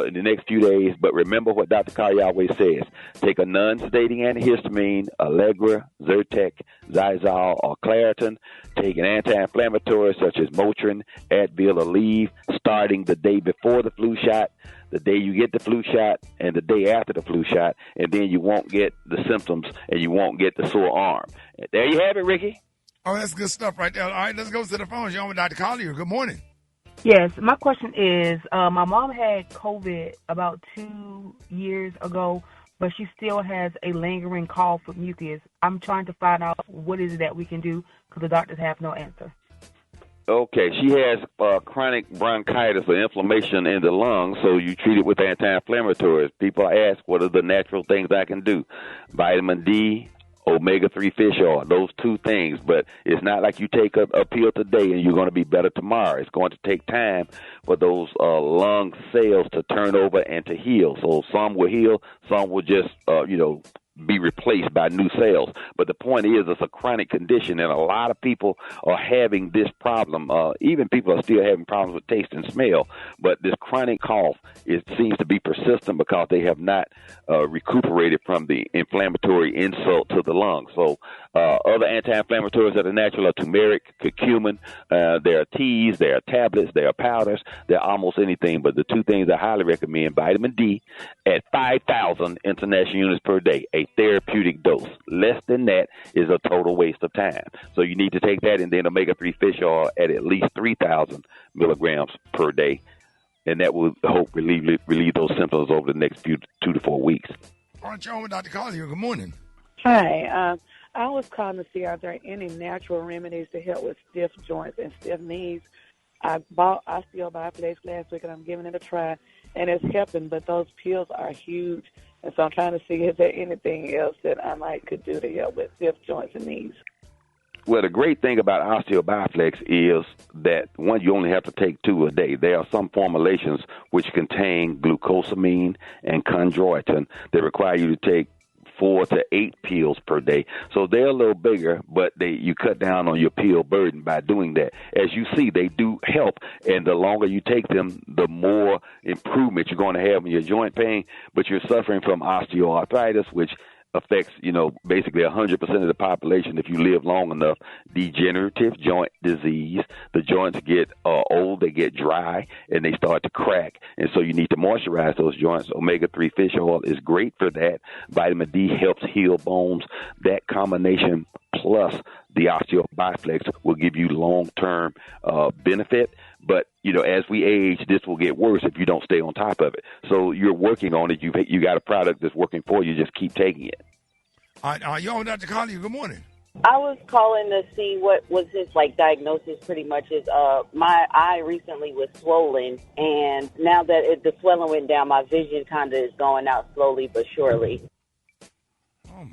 in the next few days. But remember what Dr. Collier always says. Take a non-sedating antihistamine, Allegra, Zyrtec, Zylol, or Claritin. Take an anti-inflammatory such as Motrin, Advil, or Aleve, starting the day before the flu shot, the day you get the flu shot, and the day after the flu shot, and then you won't get the symptoms and you won't get the sore arm. And there you have it, Ricky. Oh, that's good stuff right there. All right, let's go to the phones. You're on with Dr. Collier. Good morning. Yes, my question is, my mom had COVID about 2 years ago, but she still has a lingering cough with mucus. I'm trying to find out what is it that we can do because the doctors have no answer. Okay, she has chronic bronchitis or inflammation in the lungs, so you treat it with anti-inflammatories. People ask, what are the natural things I can do? Vitamin D, omega-3 fish oil, those two things. But it's not like you take a pill today and you're going to be better tomorrow. It's going to take time for those lung cells to turn over and to heal. So some will heal, some will just, be replaced by new cells. But the point is, it's a chronic condition, and a lot of people are having this problem. Even people are still having problems with taste and smell. But this chronic cough, it seems to be persistent because they have not recuperated from the inflammatory insult to the lungs. So other anti-inflammatories that are natural are turmeric, curcumin. There are teas, there are tablets, there are powders, there are almost anything. But the two things I highly recommend, vitamin D at 5,000 international units per day, a therapeutic dose. Less than that is a total waste of time. So you need to take that, and then omega-3 fish oil at least 3,000 milligrams per day. And that will help relieve those symptoms over the next 2 to 4 weeks. Aren't you on with Dr. Collier? Good morning. Hi. I was calling to see, are there any natural remedies to help with stiff joints and stiff knees? I bought Osteobiflex last week, and I'm giving it a try, and it's helping, but those pills are huge. And so I'm trying to see, is there anything else that I could do to help with stiff joints and knees? Well, the great thing about Osteobiflex is that, one, you only have to take 2 a day. There are some formulations which contain glucosamine and chondroitin that require you to take 4 to 8 pills per day. So they're a little bigger, but you cut down on your pill burden by doing that. As you see, they do help, and the longer you take them, the more improvement you're going to have in your joint pain. But you're suffering from osteoarthritis, which affects, basically 100% of the population if you live long enough. Degenerative joint disease. The joints get old, they get dry, and they start to crack. And so you need to moisturize those joints. Omega-3 fish oil is great for that. Vitamin D helps heal bones. That combination plus the Osteobiflex will give you long-term benefit. But, as we age, this will get worse if you don't stay on top of it. So you're working on it. You got a product that's working for you. Just keep taking it. All right, y'all, Dr. Collier, good morning. I was calling to see what was his diagnosis. Pretty much is my eye recently was swollen, and now that the swelling went down, my vision kind of is going out slowly but surely.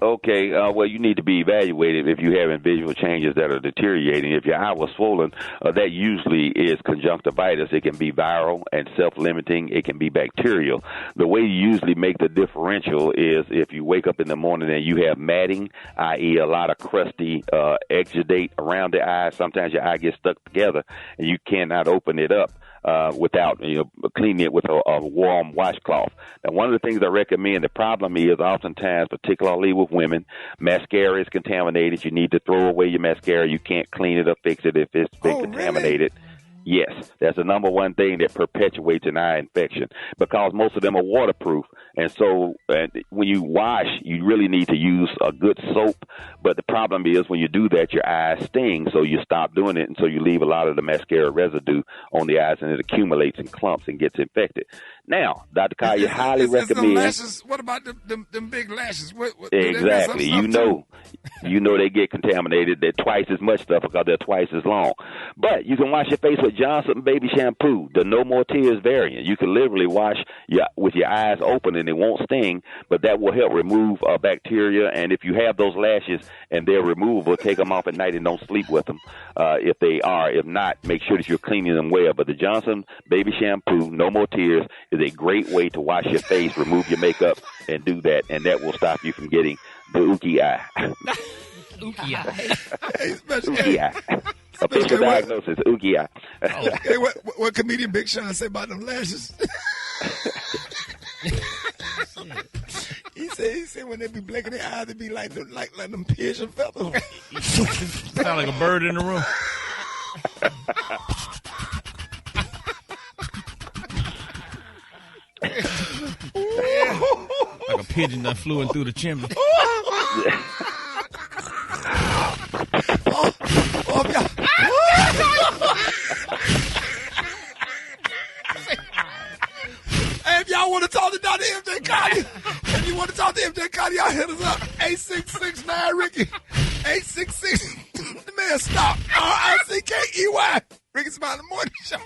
Okay, well, you need to be evaluated if you're having visual changes that are deteriorating. If your eye was swollen, that usually is conjunctivitis. It can be viral and self-limiting. It can be bacterial. The way you usually make the differential is if you wake up in the morning and you have matting, i.e. a lot of crusty exudate around the eye. Sometimes your eye gets stuck together and you cannot open it up without cleaning it with a warm washcloth. Now, one of the things I recommend, the problem is oftentimes, particularly with women, mascara is contaminated. You need to throw away your mascara. You can't clean it or fix it if it's been contaminated. Really? Yes, that's the number one thing that perpetuates an eye infection because most of them are waterproof. And so when you wash, you really need to use a good soap. But the problem is when you do that, your eyes sting. So you stop doing it. And so you leave a lot of the mascara residue on the eyes and it accumulates in clumps and gets infected. Now, Dr. Collier highly recommend. Lashes, what about them big lashes? What exactly. You know they get contaminated. They're twice as much stuff because they're twice as long. But you can wash your face with Johnson baby shampoo, the No More Tears variant. You can literally wash with your eyes open and it won't sting, but that will help remove bacteria. And if you have those lashes and they're removable, take them off at night and don't sleep with them if they are. If not, make sure that you're cleaning them well. But the Johnson baby shampoo, No More Tears, is a great way to wash your face, remove your makeup, and do that. And that will stop you from getting the ookie eye. Ookie eye. Ookie eye. Official diagnosis, ookie eye. Hey, what comedian Big Sean say about them lashes? He said when they be blinking their eyes, they be like them pigeon feathers. Sound like a bird in the room. Like a pigeon that flew in through the chimney. Hey, if y'all want to talk to Dr. MJ Collier, if you want to talk to MJ Collier, y'all hit us up. 8669 Ricky. 866. The man stop. R-I-C-K-E-Y. Rickey Smiley Morning Show.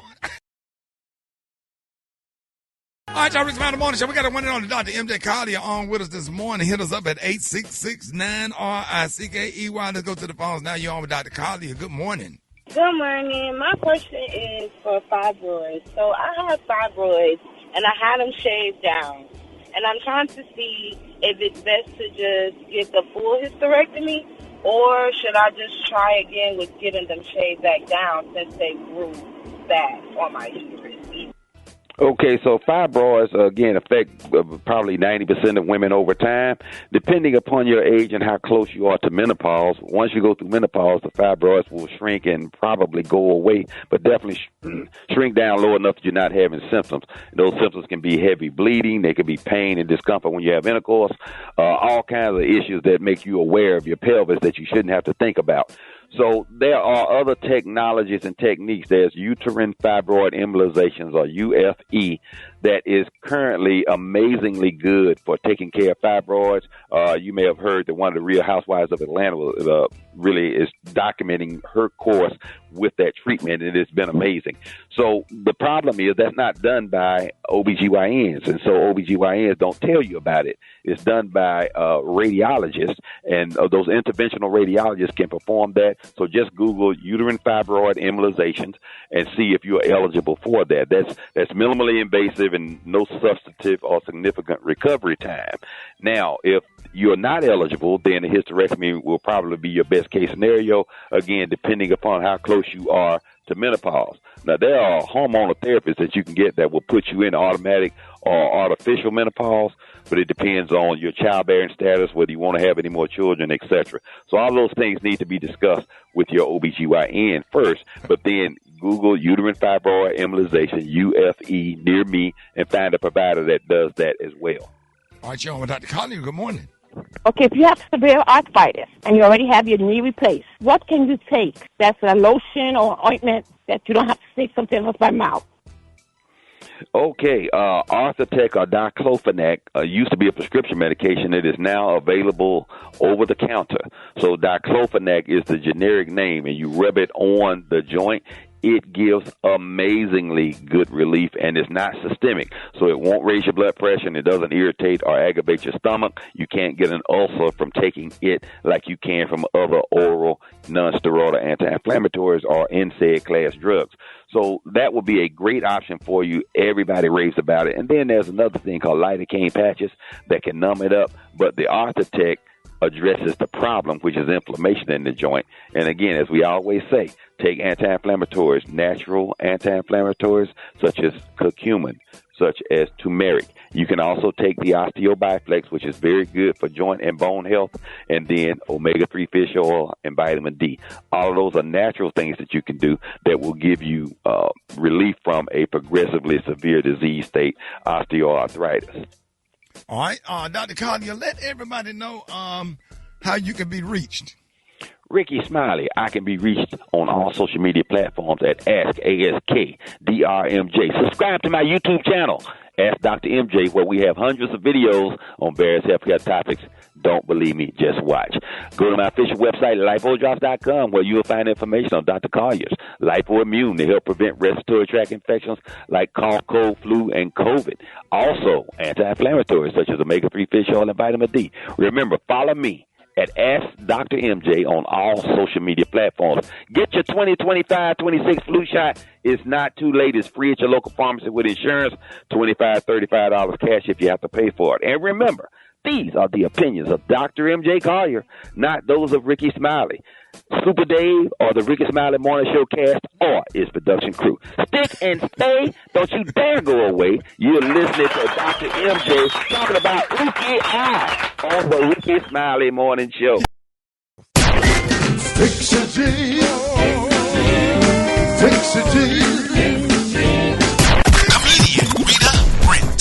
All right, y'all, Rickey Smiley Morning Show. We got a one and only Dr. MJ Collier on with us this morning. Hit us up at 8669 R-I-C-K-E-Y. Let's go to the phones now. You're on with Dr. Collier. Good morning. Good morning. My question is for fibroids. So I have fibroids, and I had them shaved down. and I'm trying to see if it's best to just get the full hysterectomy, or should I just try again with getting them shaved back down since they grew back on my uterus? Okay, so fibroids, again, affect probably 90% of women over time. Depending upon your age and how close you are to menopause, once you go through menopause, the fibroids will shrink and probably go away, but definitely shrink down low enough that you're not having symptoms. Those symptoms can be heavy bleeding, they can be pain and discomfort when you have intercourse, all kinds of issues that make you aware of your pelvis that you shouldn't have to think about. So there are other technologies and techniques. There's uterine fibroid embolizations, or UFE, that is currently amazingly good for taking care of fibroids. You may have heard that one of the Real Housewives of Atlanta really is documenting her course with that treatment, and it's been amazing. So the problem is that's not done by OBGYNs, and so OBGYNs don't tell you about it. It's done by radiologists, and those interventional radiologists can perform that. So just Google uterine fibroid embolizations and see if you're eligible for that. That's minimally invasive and no substantive or significant recovery time. Now, if you're not eligible, then a hysterectomy will probably be your best case scenario, again, depending upon how close you are to menopause. Now, there are hormonal therapies that you can get that will put you in automatic or artificial menopause, but it depends on your childbearing status, whether you want to have any more children, etc. So all those things need to be discussed with your OBGYN first, but then Google uterine fibroid embolization, UFE, near me, and find a provider that does that as well. All right, you're on with Dr. Collier. Good morning. Okay, if you have severe arthritis and you already have your knee replaced, what can you take that's a lotion or ointment that you don't have to take something else by mouth? Okay, Arthotech or diclofenac used to be a prescription medication. It is now available over the counter. So diclofenac is the generic name, and you rub it on the joint. It gives amazingly good relief, and it's not systemic. So it won't raise your blood pressure, and it doesn't irritate or aggravate your stomach. You can't get an ulcer from taking it like you can from other oral non-steroidal anti-inflammatories or NSAID class drugs. So that would be a great option for you. Everybody raves about it. And then there's another thing called lidocaine patches that can numb it up. But the Arthotech addresses the problem, which is inflammation in the joint. And again, as we always say, take anti-inflammatories, natural anti-inflammatories such as curcumin, such as turmeric. You can also take the Osteobiflex, which is very good for joint and bone health, and then omega-3 fish oil and vitamin D. All of those are natural things that you can do that will give you relief from a progressively severe disease state, osteoarthritis. All right, Dr. Collier, let everybody know how you can be reached. Rickey Smiley. I can be reached on all social media platforms at AskDrMJ. Subscribe to my YouTube channel, Ask Dr. MJ, where we have hundreds of videos on various healthcare topics. Don't believe me, just watch. Go to my official website, lifodrops.com, where you will find information on Dr. Collier's Lipoimmune to help prevent respiratory tract infections like cough, cold, flu, and COVID. Also, anti-inflammatories such as omega-3 fish oil and vitamin D. Remember, follow me at Ask Dr. MJ on all social media platforms. Get your 2025-26 flu shot. It's not too late. It's free at your local pharmacy with insurance. $25, $35 cash if you have to pay for it. And remember, these are the opinions of Dr. MJ Collier, not those of Rickey Smiley, Super Dave, or the Rickey Smiley Morning Show cast, or its production crew. Stick and stay. Don't you dare go away. You're listening to Dr. MJ talking about Rickey I on the Rickey Smiley Morning Show. Fix it, fix it. Comedian Rita, Brent.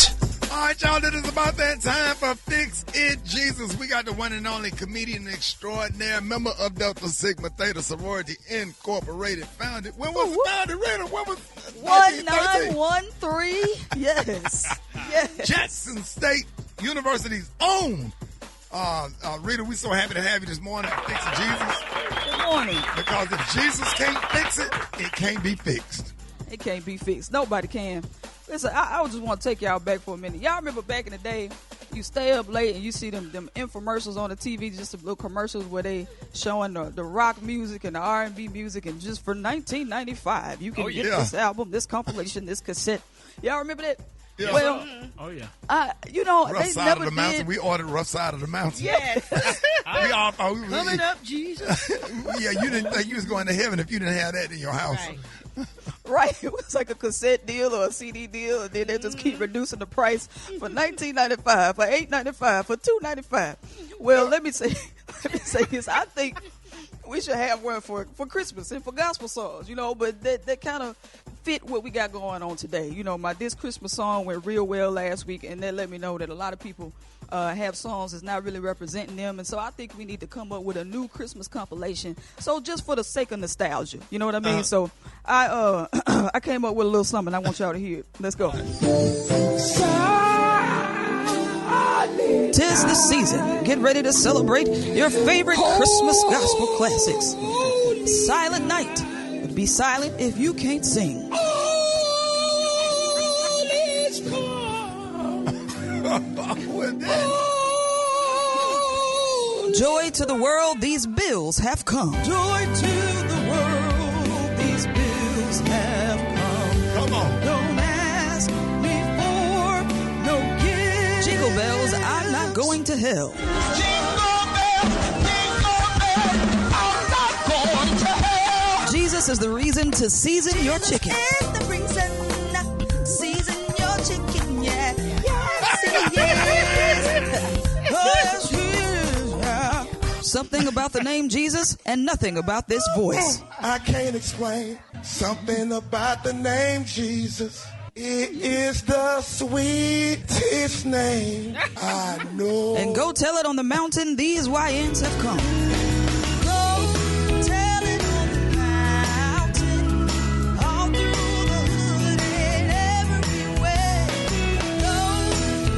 All right, y'all, it is about that time for Fix It Jesus. We got the one and only comedian extraordinaire, member of Delta Sigma Theta Sorority Incorporated, founded. When was it founded, Rita? When was 1913? Yes. Yes. Jackson State University's own. Rita, we're so happy to have you this morning at Fix It Jesus. Good morning. Because if Jesus can't fix it, it can't be fixed. It can't be fixed. Nobody can. Listen, I just want to take y'all back for a minute. Y'all remember back in the day, you stay up late and you see them infomercials on the TV, just little commercials where they showing the rock music and the R&B music, and just for $19.95 you can get this album, this compilation, this cassette. Y'all remember that? Yeah. Well, oh yeah. Rough they side never of the mountain. did. We ordered rough side of the mountain. Yes. We all thought we were Coming up, Jesus. Yeah, you didn't think you was going to heaven if you didn't have that in your house. Right, it was like a cassette deal or a CD deal, and then they just keep reducing the price for $19.95, for $8.95, for $2.95. Well, let me say this. I think we should have one for Christmas and for gospel songs, but that kind of fit what we got going on today. My This Christmas song went real well last week, and that let me know that a lot of people have songs that's not really representing them, and so I think we need to come up with a new Christmas compilation. So just for the sake of nostalgia, you know what I mean? So I I came up with a little something. I want y'all to hear it. Let's go. 'Tis the season. Get ready to celebrate your favorite Christmas gospel classics. Silent Night. But be silent if you can't sing. Joy to the world, these bills have come. Joy to the world, these bills have come. Come on. Don't ask me for no gift. Jingle bells, I'm not going to hell. Jingle bells, I'm not going to hell. Jesus is the reason to season your chicken. Is the reason to season your chicken, yeah. Yes, Oh, yes, he is, yeah. Something about the name Jesus and nothing about this voice. I can't explain something about the name Jesus. It is the sweetest name I know. And go tell it on the mountain, these YNs have come. Go tell it on the mountain, all through the hood and everywhere. Go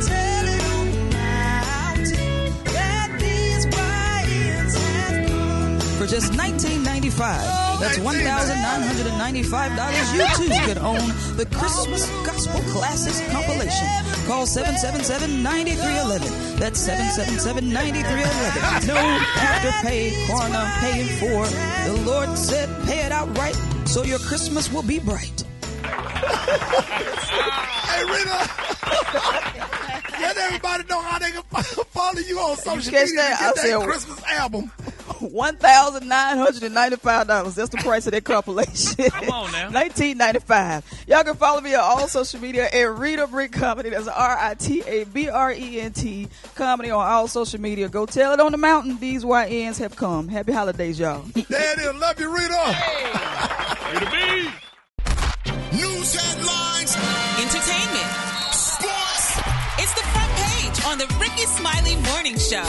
tell it on the mountain that these YNs have come. For just $19.95. That's $1,995. You too could own the Christmas Gospel Classics compilation. Call 777-9311. That's 777-9311. No afterpay, Klarna paying for. The Lord said pay it outright so your Christmas will be bright. Hey, Rita. Let everybody know how they can follow you on social catch media that? to I get that said- Christmas album. $1,995. That's the price of that compilation. Come on now. $19.95. Y'all can follow me on all social media at Rita Brent Comedy. That's RITABRENT Comedy on all social media. Go tell it on the mountain. These YNs have come. Happy holidays, y'all. There it is. Love you, Rita. Rita B. News headlines, entertainment, sports. It's the front page on the Rickey Smiley Morning Show.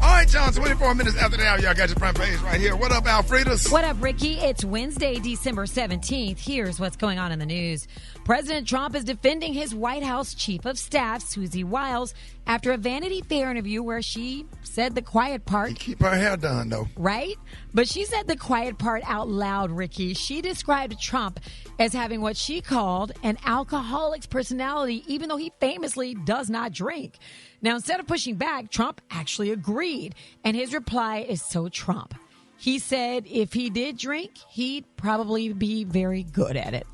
All right, John, 24 minutes after the hour, y'all got your front page right here. What up, Alfredas? What up, Ricky? It's Wednesday, December 17th. Here's what's going on in the news. President Trump is defending his White House chief of staff, Susie Wiles, after a Vanity Fair interview where she said the quiet part. Keep her hair done, though. Right? But she said the quiet part out loud, Ricky. She described Trump as having what she called an alcoholic's personality, even though he famously does not drink. Now, instead of pushing back, Trump actually agreed. And his reply is so Trump. He said if he did drink, he'd probably be very good at it.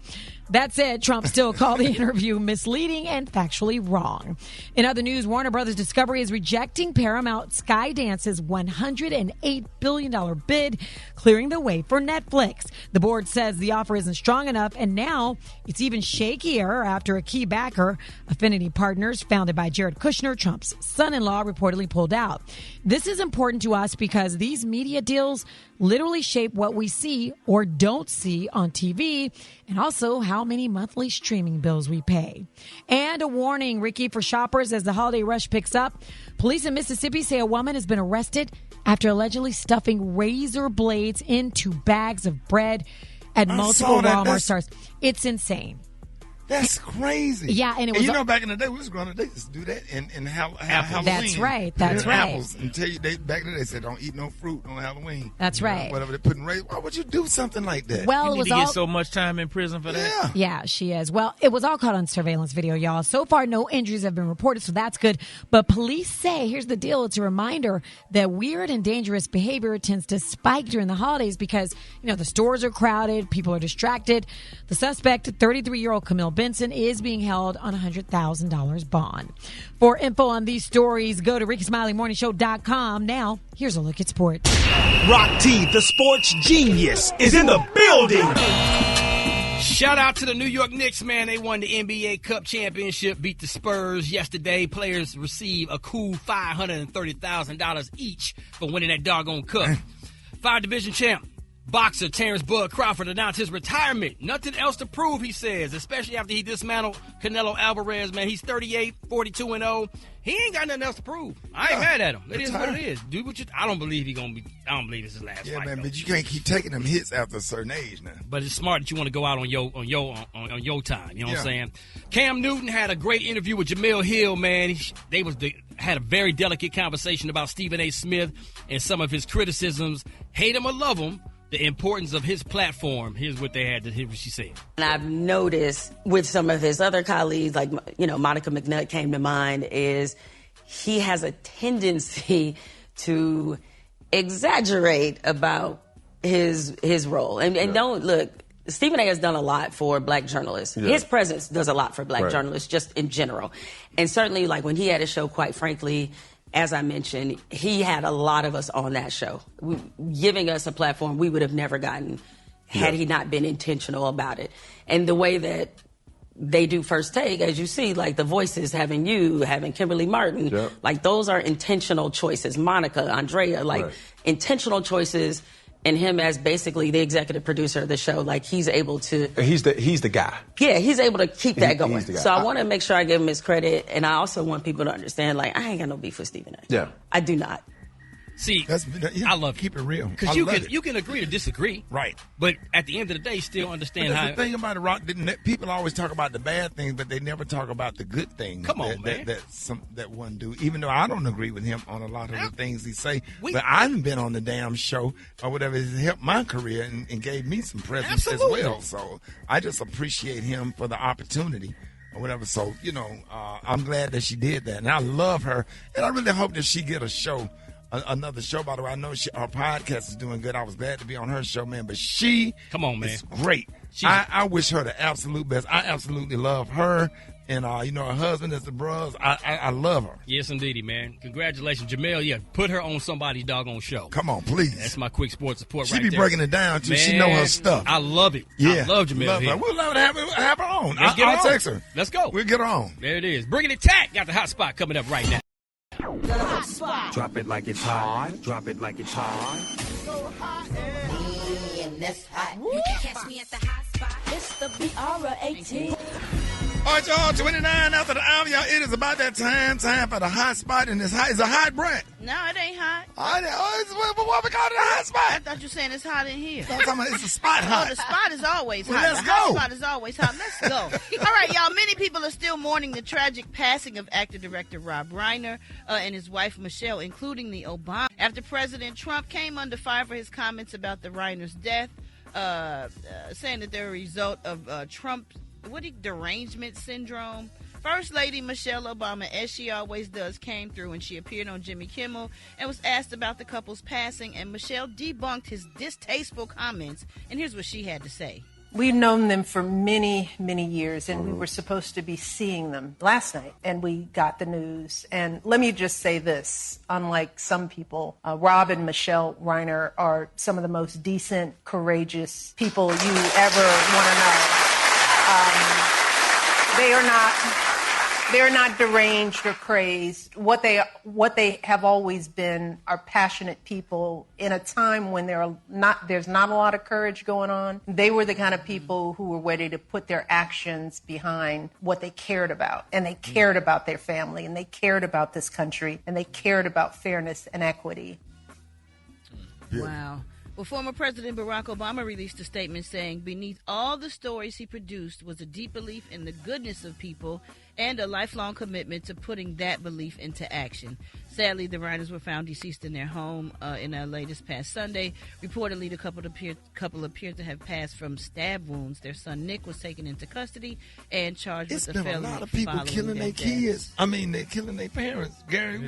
That said, Trump still called the interview misleading and factually wrong. In other news, Warner Brothers Discovery is rejecting Paramount Skydance's $108 billion bid, clearing the way for Netflix. The board says the offer isn't strong enough, and now it's even shakier after a key backer, Affinity Partners, founded by Jared Kushner, Trump's son-in-law, reportedly pulled out. This is important to us because these media deals literally shape what we see or don't see on TV, and also how many monthly streaming bills we pay. And a warning, Ricky, for shoppers as the holiday rush picks up. Police in Mississippi say a woman has been arrested after allegedly stuffing razor blades into bags of bread at multiple Walmart stores. It's insane. That's crazy. Yeah, and it was. You know, back in the day, we was growing up, they used to do that in Halloween. That's right. That's right. Apples. And tell you, back then they said, don't eat no fruit on Halloween. That's right. Whatever they put in razor. Why would you do something like that? Well, You it need was to all. get so much time in prison for that. Yeah, she is. Well, it was all caught on surveillance video, y'all. So far, no injuries have been reported, so that's good. But police say, here's the deal, it's a reminder that weird and dangerous behavior tends to spike during the holidays because, the stores are crowded, people are distracted. The suspect, 33-year-old Camille Benson is being held on a $100,000 bond. For info on these stories, go to RickySmileyMorningShow.com. Now, here's a look at sports. Rock T, the sports genius, is in the building. Shout out to the New York Knicks, man. They won the NBA Cup championship, beat the Spurs yesterday. Players receive a cool $530,000 each for winning that doggone cup. 5-division champ. Boxer Terrence Bud Crawford announced his retirement. Nothing else to prove, he says, especially after he dismantled Canelo Alvarez, man. He's 38, 42-0. He ain't got nothing else to prove. I ain't mad at him. It is what it is. Do what you. I don't believe I don't believe this is his last fight. Yeah, man, though. but you can't keep taking them hits after a certain age now. But it's smart that you want to go out on your time. You know what I'm saying? Cam Newton had a great interview with Jamel Hill, man. They had a very delicate conversation about Stephen A. Smith and some of his criticisms. Hate him or love him, the importance of his platform. Here's what they had to hear what she said. And I've noticed with some of his other colleagues, like, Monica McNutt came to mind, is he has a tendency to exaggerate about his role. And don't look, Stephen A. has done a lot for black journalists. Yeah. His presence does a lot for black journalists, just in general. And certainly, like, when he had a show, quite frankly, as I mentioned, he had a lot of us on that show, giving us a platform we would have never gotten had he not been intentional about it. And the way that they do First Take, as you see, like the voices, having Kimberly Martin, like those are intentional choices. Monica, Andrea, intentional choices. And him as basically the executive producer of the show, like he's able to. He's the guy. Yeah, he's able to keep that going. He's the guy. So I want to make sure I give him his credit, and I also want people to understand, like, I ain't got no beef with Stephen A. Yeah, I do not. See, I love keep it real because you can agree to disagree, right? But at the end of the day, still understand how. The thing about it, Rock, people always talk about the bad things, but they never talk about the good things. Come on, man. That one do. Even though I don't agree with him on a lot of the things he say, but I've been on the damn show or whatever. It's helped my career and gave me some presence as well. So I just appreciate him for the opportunity. Or whatever. So I'm glad that she did that, and I love her, and I really hope that she get a show. Another show, by the way. I know her podcast is doing good. I was glad to be on her show, man. But she is great. I wish her the absolute best. I absolutely love her. And, her husband is the bros. I love her. Yes, indeedy, man. Congratulations, Jamel. Yeah, put her on somebody's doggone show. Come on, please. That's my quick sports report She be breaking it down, too. Man, she know her stuff. I love it. Yeah. I love Jamel here. We'll let her have her on. I'll text her. Let's go. We'll get her on. There it is. Bringing it tack. Got the hot spot coming up right now. The hot spot. Drop it like it's hot. Drop it like it's hot. So hot and that's hot. You can catch me at the hot spot. It's the BR18. All right, y'all, 29 after the hour, y'all. It is about that time for the hot spot, and it's hot. It's a hot Brent. No, it ain't hot. What we call it a hot spot? I thought you were saying it's hot in here. I'm talking about it's a spot hot. Oh, the spot is always hot. Let's the go. hot spot is always hot. Let's go. All right, y'all. Many people are still mourning the tragic passing of actor-director Rob Reiner and his wife Michelle, including the Obama. After President Trump came under fire for his comments about the Reiner's death, saying that they're a result of Trump's derangement syndrome. First Lady Michelle Obama, as she always does, came through and she appeared on Jimmy Kimmel and was asked about the couple's passing, and Michelle debunked his distasteful comments, and here's what she had to say. We've known them for many, many years, and we were supposed to be seeing them last night, and we got the news. And let me just say this, unlike some people, Rob and Michelle Reiner are some of the most decent, courageous people you ever want to know. They're not deranged or crazed. What they have always been are passionate people in a time when there's not a lot of courage going on. They were the kind of people who were ready to put their actions behind what they cared about. And they cared about their family, and they cared about this country, and they cared about fairness and equity. Wow. Well, former President Barack Obama released a statement saying beneath all the stories he produced was a deep belief in the goodness of people and a lifelong commitment to putting that belief into action. Sadly, the Reiners were found deceased in their home in L.A. this past Sunday. Reportedly, the couple appeared to have passed from stab wounds. Their son, Nick, was taken into custody and charged with a felony. It's been a lot of people killing their kids. I mean, they're killing their parents. Gary,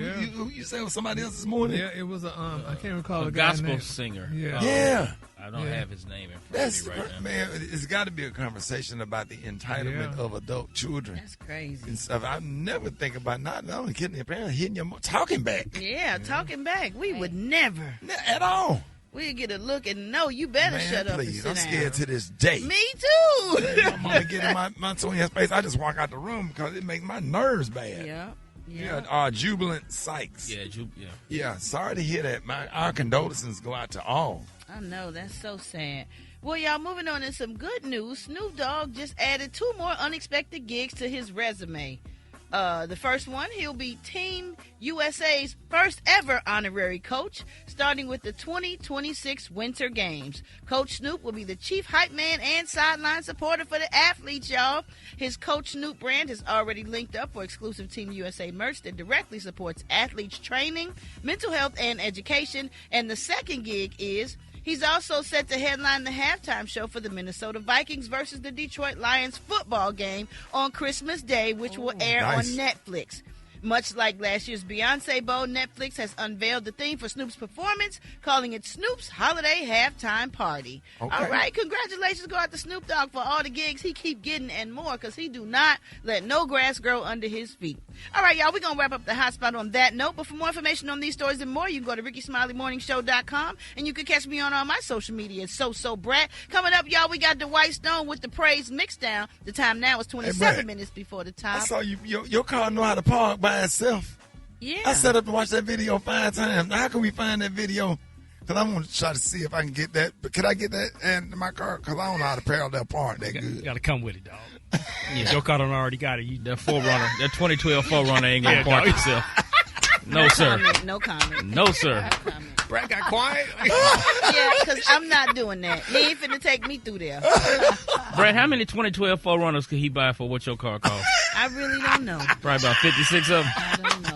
you said it was somebody else this morning? Yeah, it was I can't recall a guy gospel name. singer. Yeah. Yeah. I don't have his name in front That's of me right now. man. It's got to be a conversation about the entitlement of adult children. That's crazy. And stuff. I never think about not only hitting your parents, hitting your talking back. Yeah, talking back. We would never at all. We'd get a look and no, you better Man, shut up and please, sit I'm down. scared to this day. Me too. My mama get in my twin face. I just walk out the room because it makes my nerves bad. Yeah. Jubilant Sykes. Yeah, Yeah, sorry to hear that. Our condolences go out to all. I know, that's so sad. Well, y'all, moving on to some good news. Snoop Dogg just added 2 more unexpected gigs to his resume. The first one, he'll be Team USA's first ever honorary coach, starting with the 2026 Winter Games. Coach Snoop will be the chief hype man and sideline supporter for the athletes, y'all. His Coach Snoop brand is already linked up for exclusive Team USA merch that directly supports athletes' training, mental health, and education. And the second gig is he's also set to headline the halftime show for the Minnesota Vikings versus the Detroit Lions football game on Christmas Day, which will air on Netflix. Much like last year's Beyonce Bowl, Netflix has unveiled the theme for Snoop's performance, calling it Snoop's Holiday Halftime Party. Okay. All right, congratulations go out to Snoop Dogg for all the gigs he keep getting and more, because he do not let no grass grow under his feet. All right, y'all, we're going to wrap up the hot spot on that note, but for more information on these stories and more, you can go to RickeySmileyMorningShow.com, and you can catch me on all my social media. It's So Brat. Coming up, y'all, we got Dwight Stone with the Praise Mixdown. The time now is 27 minutes before the top. I saw your car know how to park by itself. Yeah. I set up to watch that video 5 times. Now, how can we find that video? Because I want to try to see if I can get that. But could I get that in my car? Because I don't know how to parallel park that good. You got to come with it, dog. Yeah. Your car done already got it. That 4Runner, that 2012 4Runner ain't going to park itself. No, sir. No comment. No, sir. Brad got quiet. Yeah, because I'm not doing that. He ain't finna take me through there. Brent, how many 2012 4Runners could he buy for what your car cost? I really don't know. Probably about 56 of them. I don't know.